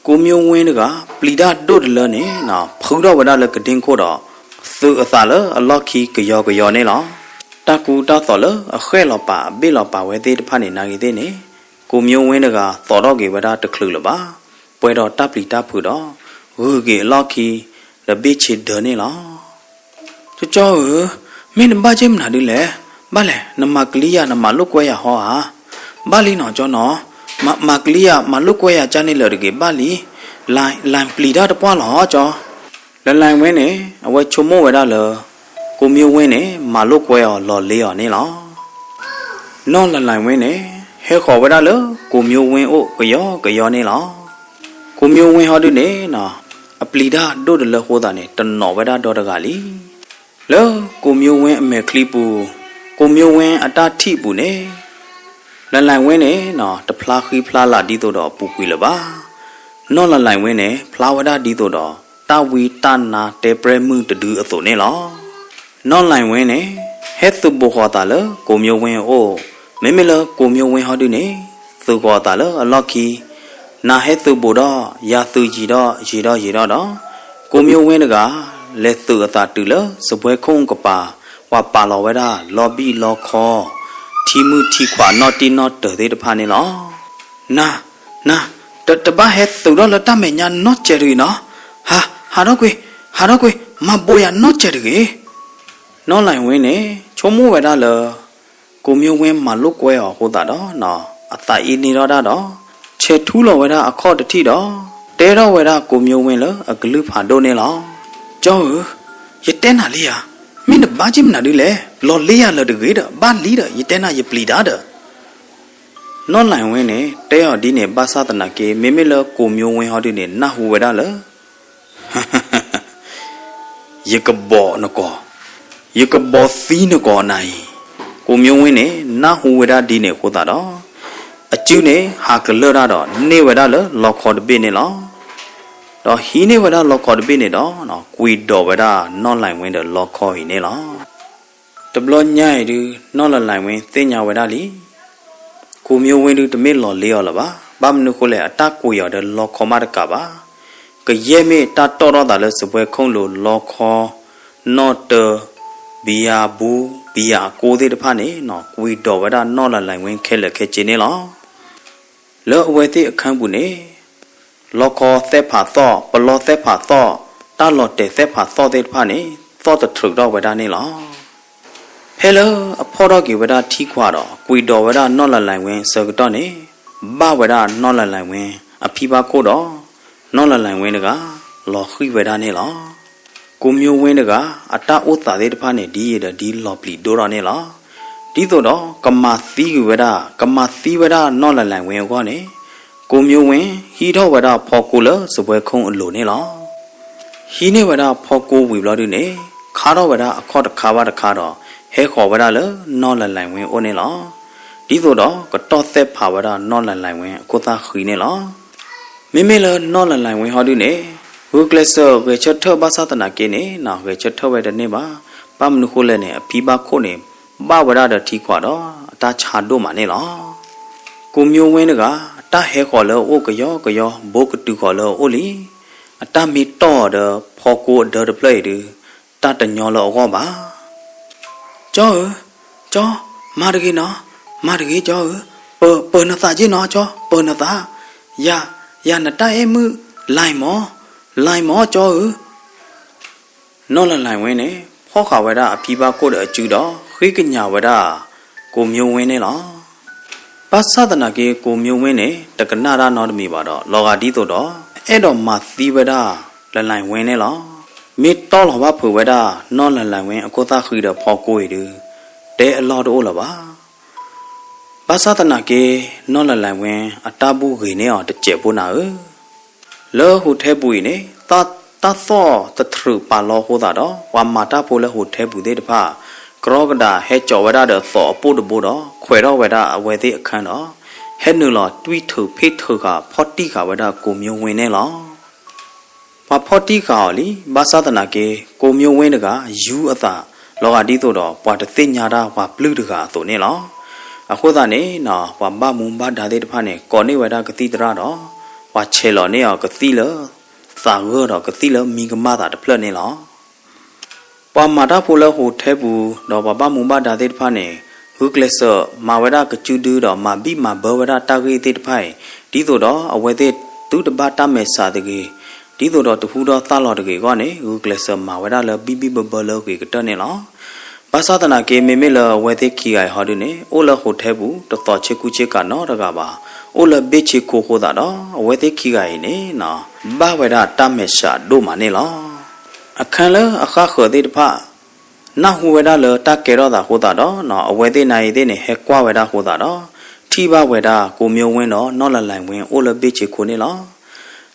Speaker 1: ကိုမျိုးဝင်းတကပလီဒါဒုတ်လနေနော်ဖူတော့ဝဒလကတင်ခို့တော့သူအသာလအလော့ခီကြောနေလောတကူတတော်လအခဲလောပါဘေလောပါဝဲသေးတဖာနေနာကြီးသေးနေကိုမျိုးဝင်းတကတော်တော့ကေဝဒတခလူလပါပွဲတော့တပ်ပလီတပ်ဖူတော့ဟူကေလော့ခီရပိချီဒနေလောကြောမင်းဘာချင်းမနာဒီလေဘာလဲနမကလီယာနမလုကွဲရဟောဟာဘာလီနော်ကျော်နော်မကလီယာမလုကွဲရချနေလေကေဘာလီလိုင်ပလီဒါတပွားလောကျော်လန်ဝင်းနေအဝဲချုံမို့ဝဲတာလောကိုမျိုးဝင်းနေမလုကွဲရလော်လေးရနေလောနော်လန်ဝင်းနေဟဲခေါ်ဝဲတာလောကိုမျိုးဝင်းအိုကယောနေလောကိုမျိုးဝင်းဟောတုနေနော်အပလီဒါဒို့တလဟိုးတာနေတနော်ဝဲတာတော့တကလီလောကိုမျိုးဝင်းအမေကလီပူကိုမျိုးဝင်းအတာထိပူနေလန်ဝင်းနေနော်တဖလားခီဖလားလာဒီတော့ပူကွေလပါနော်လန်ဝင်းနေဖလားဝဒဒီတော့တဝီတနာတေပရမှုတဒူအစုံနေလောနော်လိုင်ဝင်းနေဟဲ့သူဘောခေါ်တာလကိုမျိုးဝင်းအိုမေမေလကိုမျိုးဝင်းဟောတုနေသူခေါ်တာလအလော့ခီနာဟဲ့သူဘောတော့ရာသူကြီးတော့ရေတော့ကိုမျိုးဝင်းတကလက်သူအသာတူလစပွဲခုံးကပါဝါပါလောဝဲတာလော်ဘီလော်ခေါ်ထီမှုထီခွာနော်တီနော်တသေးတဖာနေလောနာတဘာဟဲ့သူတော့လတမေညာနော်ကျရီနော်ဟာတော့ကွေမပေါ်ရနော်ကျရီနော်လိုင်ဝင်းနေချုံမိုးဝဲတာလကိုမျိုးဝင်းမလုတ်ကွဲဟောတာတော့နော်အသာအင်းနေတော့တော့ချေထူးလောဝဲတာအခေါ်တတိတော့တဲတော့ဝဲတာကိုမျိုးဝင်းလအကလူဖာတော့နေလောကျော်ရတဲ့နာလေးမင်းဘာချင်းမနာဒီလေလော်လေးရလတကေတော့ဘာလီတော့ရတဲ့နာရပလီတာတော့နော်လိုင်ဝင်းနေတဲရဒီနေဘာသာတနာကေမေမေလကိုမျိုးဝင်းဟောဒီနေနဟူဝဲတာလယကဘောနသီးနကောနိုင်ကိုမျိုးဝင်းနေနဟူဝဲတာဒီနေခိုးတာတော့အကျူးနေဟာကလရတော့နေဝဲတာလော်ခေါ်တပိနေလောတော့ဟီနေဝဲတာလော်ခေါ်တပိနေတော့နော်ကွီတော်ဝဲတာနော်လိုင်ဝင်းတော့လော်ခေါ်ဟီနေလောတဘလညိုင်ဒီနော်လိုင်ဝင်းသိညာဝဲတာလီကိုမျိုးဝင်းတို့တမေလော်လေးရလပါဘာမနုခိုလဲအတကိုရတဲ့လော်ခေါ်မတကပါကရဲမေတာတော်တော့တာလဲစပွဲခုံးလို့လော်ခေါ်နော်တဘီယာကိုသေးတဖာနေနော်ကွီတော်ဝဲတာနော်လိုင်ဝင်းခဲလက်ခဲချင်းနေလောလောအဝဲသေးအခန်းဘူးနေလော်ခေါ်သက်ဖာသောပလောသက်ဖာသောတာလော်တဲ့သက်ဖာသောသေးတဖာနေသောတထရတော့ဝဲတာနေလောဟဲလိုအဖော်တော့ကေဝဒထီခွာတော့ကွီတော်ဝဒနော်လလိုင်ဝင်းစကတော့နေဘဝဒနော်လလိုင်ဝင်းအဖီပါခို့တော့နော်လလိုင်ဝင်းတကလော်ခိဝဒနေလော ကိုမျိုးဝင်းတကအတအိုးသားတဲ့တဖာနဲ့ဒီရတဲ့ဒီလော်ပလီဒိုရနဲ့လားဒီတော့ကမသီဝဒကမသီဝဒနော်လလန်ဝင်ကောနဲ့ကိုမျိုးဝင်းဟီတော့ဝဒဖော်ကိုလစပွဲခုံအလိုနဲ့လားဟီနေဝဒဖော်ကိုဝီဘလာဒုနဲ့ခါတော့ဝဒအခေါ်တခါပါတခါတော့ဟဲခေါ်ဝဒလနော်လလန်ဝင်အိုနဲ့လားဒီတော့ကတော့သက်ဖာဝဒနော်လလန်ဝင်ကိုသားခီနဲ့လားမိမိလနော်လလန်ဝင်ဟောဒုနဲ့ဝုကလဆောဝေချတ်ထဘာသာတနာကိနေနော်ဝေချတ်ထဝဲတဲ့နေပါပမနုခိုလဲနဲ့အပီပါခိုနေဘာဝရတဲ့ထီခွာတော့အတာချာတို့မှနေလားကိုမျိုးဝင်းတကအတဟဲခေါ်လို့အိုကယောဘိုကတူခေါ်လို့အိုလီအတမီတော့တဲ့ဖော်ကိုတဲ့ပလက်တူတတညောလို့ဟောပါကျော်မာတကြီးနော်မာတကြီးကျော်ပနသာကြီးနော်ကျော်ပနသာရနတအဲမှုလိုက်မောကျော်နော်လလိုက်ဝင်းနေဖောခါဝဒအပြိပါကိုတဲ့အကျူတော့ခိကညာဝဒကိုမျိုးဝင်းနေလားပါသဒနာကေကိုမျိုးဝင်းနေတကနာရနော်တမီပါတော့လောကတီးတော့အဲ့တော့မသီဝဒလလိုက်ဝင်းနေလားမေတော်လောဘဖူဝဒနော်လလိုက်ဝင်းအကိုသားခိတော့ဖောကိုရည်တဲ့အလောတို့လပါပါသဒနာကေနော်လလိုက်ဝင်းအတဘူးခေနေအောင်တကြက်ပုနာလောဟုထဲပူနေတသောတထရပါလောဟောတာတော့ဝါမာတာဖိုလဲဟုထဲပူတဲ့တဖာကရောကဒါဟဲကြော်ဝဒတဲ့သောအပုတ်တဘို့တော့ခွေတော့ဝဒအဝဲသေးအခန်းတော့ဟဲနူလောတွီထူဖေးထူကဖော်တီကဝဒကိုမျိုးဝင်နေလောဘာဖော်တီကလီဘာသာတနာကေကိုမျိုးဝင်းတကယူအသာလောကတီးတော့ပွားတသိညာတာဝါပလူတကဆိုနေလောအခုသာနေနော်ဝါမမုံဘာဒါတဲ့တဖာနဲ့ကောနေဝဒကတိတရတော့ဝါချေလောနေအောင်ကတိလောသာရတော့ကတိလောမိကမတာတဖလက်နေလောပမာတာဖိုလဟိုထဲဘူးတော့ပပမုံဘာဒါတဲ့တဖာနဲ့ဟုကလဆောမာဝဒကကျူဒူတော့မာဘိမာဘဝဒတာဂေတဲ့တဖိုင်ဒီတော့အဝဲတဲ့သူတပါတမဲစာတကေဒီတော့တဖူတော့သလော်တကေကောနေဟုကလဆောမာဝဒလဘိဘဘလောကေကတနေလောဘာသာတနာကေမေမေလဝဲတဲ့ခီအိုင်ဟောဒုနေအိုလဟိုထဲဘူးတတော်ချေကူချေကနော်တကပါအိုလဘေချေကိုခိုတာတော့အဝဲတဲ့ခီအိုင်နေနော်ဘာဝဒတမဲစာတို့မနေလောအခန်းလအခါခေါ်တဲ့တဖာနာဟူဝဒလတကေရောတာဟိုတာတော့နော်အဝဲတဲ့နိုင်တဲ့နေဟဲကွာဝဒဟိုတာတော့ထီဘဝဒကိုမျိုးဝင်းတော့နော်လလိုက်ဝင်းအိုလဘေချေကိုနေလော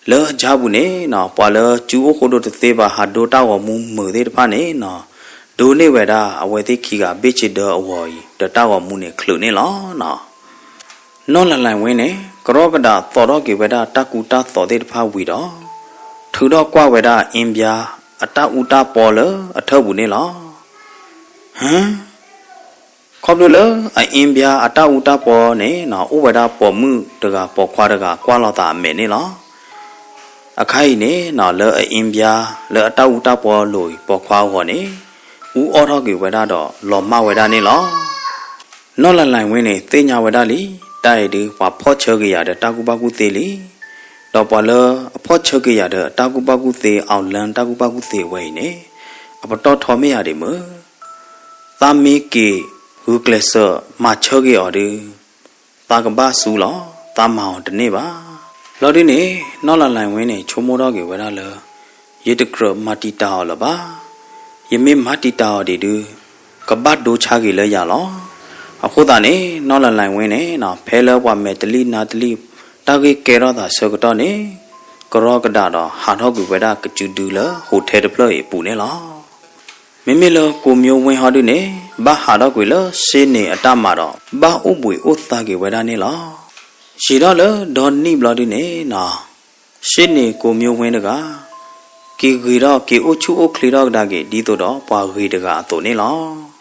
Speaker 1: လောဂျာဘူးနေနော်ပွာလကျူဟိုဒိုတသေးပါဟာဒိုတာဝမူမေတဲ့တဖာနေနော်ဒိုနေဝဒအဝဲတဲ့ခီကဘေချေတော့အဝေါ်ကြီးတတာဝမူနေခလုနေလောနော်လလိုက်ဝင်းနေကရောကဒါသော်တော့ကေဝဒတကူတာသော်တဲ့တဖာဝီတော့ထူတော့ကွာဝဒအင်းပြာအတဥတာပေါ်လအထောက်ဘူးနေလားခေါပလလအင်းပြအတဥတာပေါ်နေနော်ဥဝဒပေါ်မှုတကပေါ်ခွာတကကွာလောက်တာမဲနေလားအခိုင်နေနော်လအင်းပြလအတဥတာပေါ်လို့ပေါ်ခွာဟောနေဥအော်ထောက်ကေဝဒတော့လော်မဝဒနေလားနော်လလိုက်ဝင်းနေသိညာဝဒလီတိုက်ဒီဝါဖော့ချောကေရတဲ့တာကူပါကူသေးလီတော့ပါလအဖို့ချုပ်ကြရတဲ့တာကူပါကူသေးအောင်လန်တာကူပါကူသေးဝဲနေအပတော်ထော်မရတယ်မသာမီကေဟူကလဆာမချုပ်ကြရတယ်တာကဘာဆူလောတာမောင်တနေ့ပါလော်ဒီနေနော်လလိုက်ဝင်းနေချုံမိုးတော့ကေဝရလယေတကရမာတီတာလပါယမေမာတီတာဒီဒူကဘတ်ဒိုချာကေလဲရလောအခုတာနေနော်လလိုက်ဝင်းနေနော်ဖဲလောပွားမဲတလီနာတလီတာဂေကေရောတာဆောကတော့နေကရောကဒါတော့ဟာတော့ကူဝဒကကျူဒူလဟိုထဲတပလို့ပူနေလားမိမိလကိုမျိုးဝင်းဟောဒုနေဘာဟာတော့ကွေလရှင်းနေအတမတော့ဘာဥပွေဥသကေဝဒနေလားရှိတော့လဒေါ်နိဘလဒုနေနော်ရှင်းနေကိုမျိုးဝင်းတကကေဂီတော့ကေအိုချူအိုခလီတော့ဒါကေဒီတော့ပွာဂီတကအတုံနေလား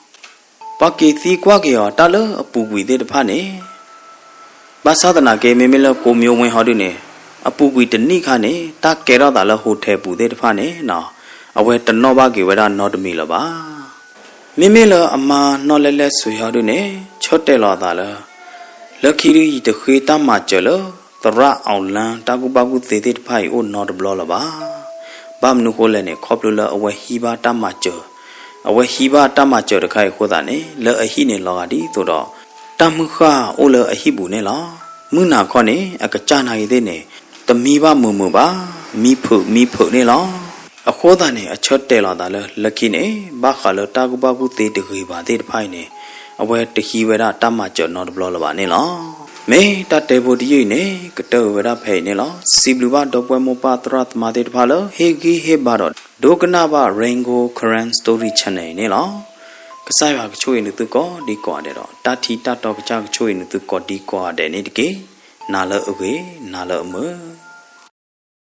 Speaker 1: ပကေသီကွာကေရောတလအပူကွေတဲ့တဖာနေဘာသာတနာကေမေမေလကိုမျိုးဝင်းဟောဒုနေအပူကွေတနိခါနေတာကေရောတာလဟိုထဲပူတဲ့တဖာနေနော်အဝဲတနောဘာကေဝဒနောတမီလပါမေမေလအမာနော်လဲလဲဆွေဟောဒုနေချော့တဲလောတာလလခီရီတခေတမကျလတရအောင်လန်တာကူပါကူသေးသေးတဖိုင်အိုနော်တဘလောလပါဘာမနုကိုလဲနေခေါပလလအဝဲဟီဘာတမကျအဝဲဟီဘာတမကျတခိုင်ခိုတာနေလဲအဟိနေလောကဒီဆိုတော့တမှုခအိုလအဟိဘူးနေလားမုနာခေါနေအကကြနာရည်တဲ့နေတမီပါမုံမပါမိဖုနေလား အခေါ်သားနဲ့အချတ်တဲလာတာလဲလက်ကိနေဘာခါလတာကူပါကူတေတခေပါတေတဖိုင်နေအဝဲတခီဝဲတာတမကျော်နော်တဘလလပါနေလားမေတတဲဘိုဒီနေကတောဝဲတာဖဲနေလားစီဘလူဘာတော့ပွဲမပါတရတ်မာတေတဖာလဟေဂီဟေဘာတော့ဒိုကနာဘာရင်ဂိုခရန်စတိုရီချန်နယ်နေလားကစားရကချိုးရင်သူကောဒီကွာတဲ့တော့တာထီတတော့ကကြကချိုးရင်သူကောဒီကွာတဲ့နေတကေနာလအဝေနာလအမ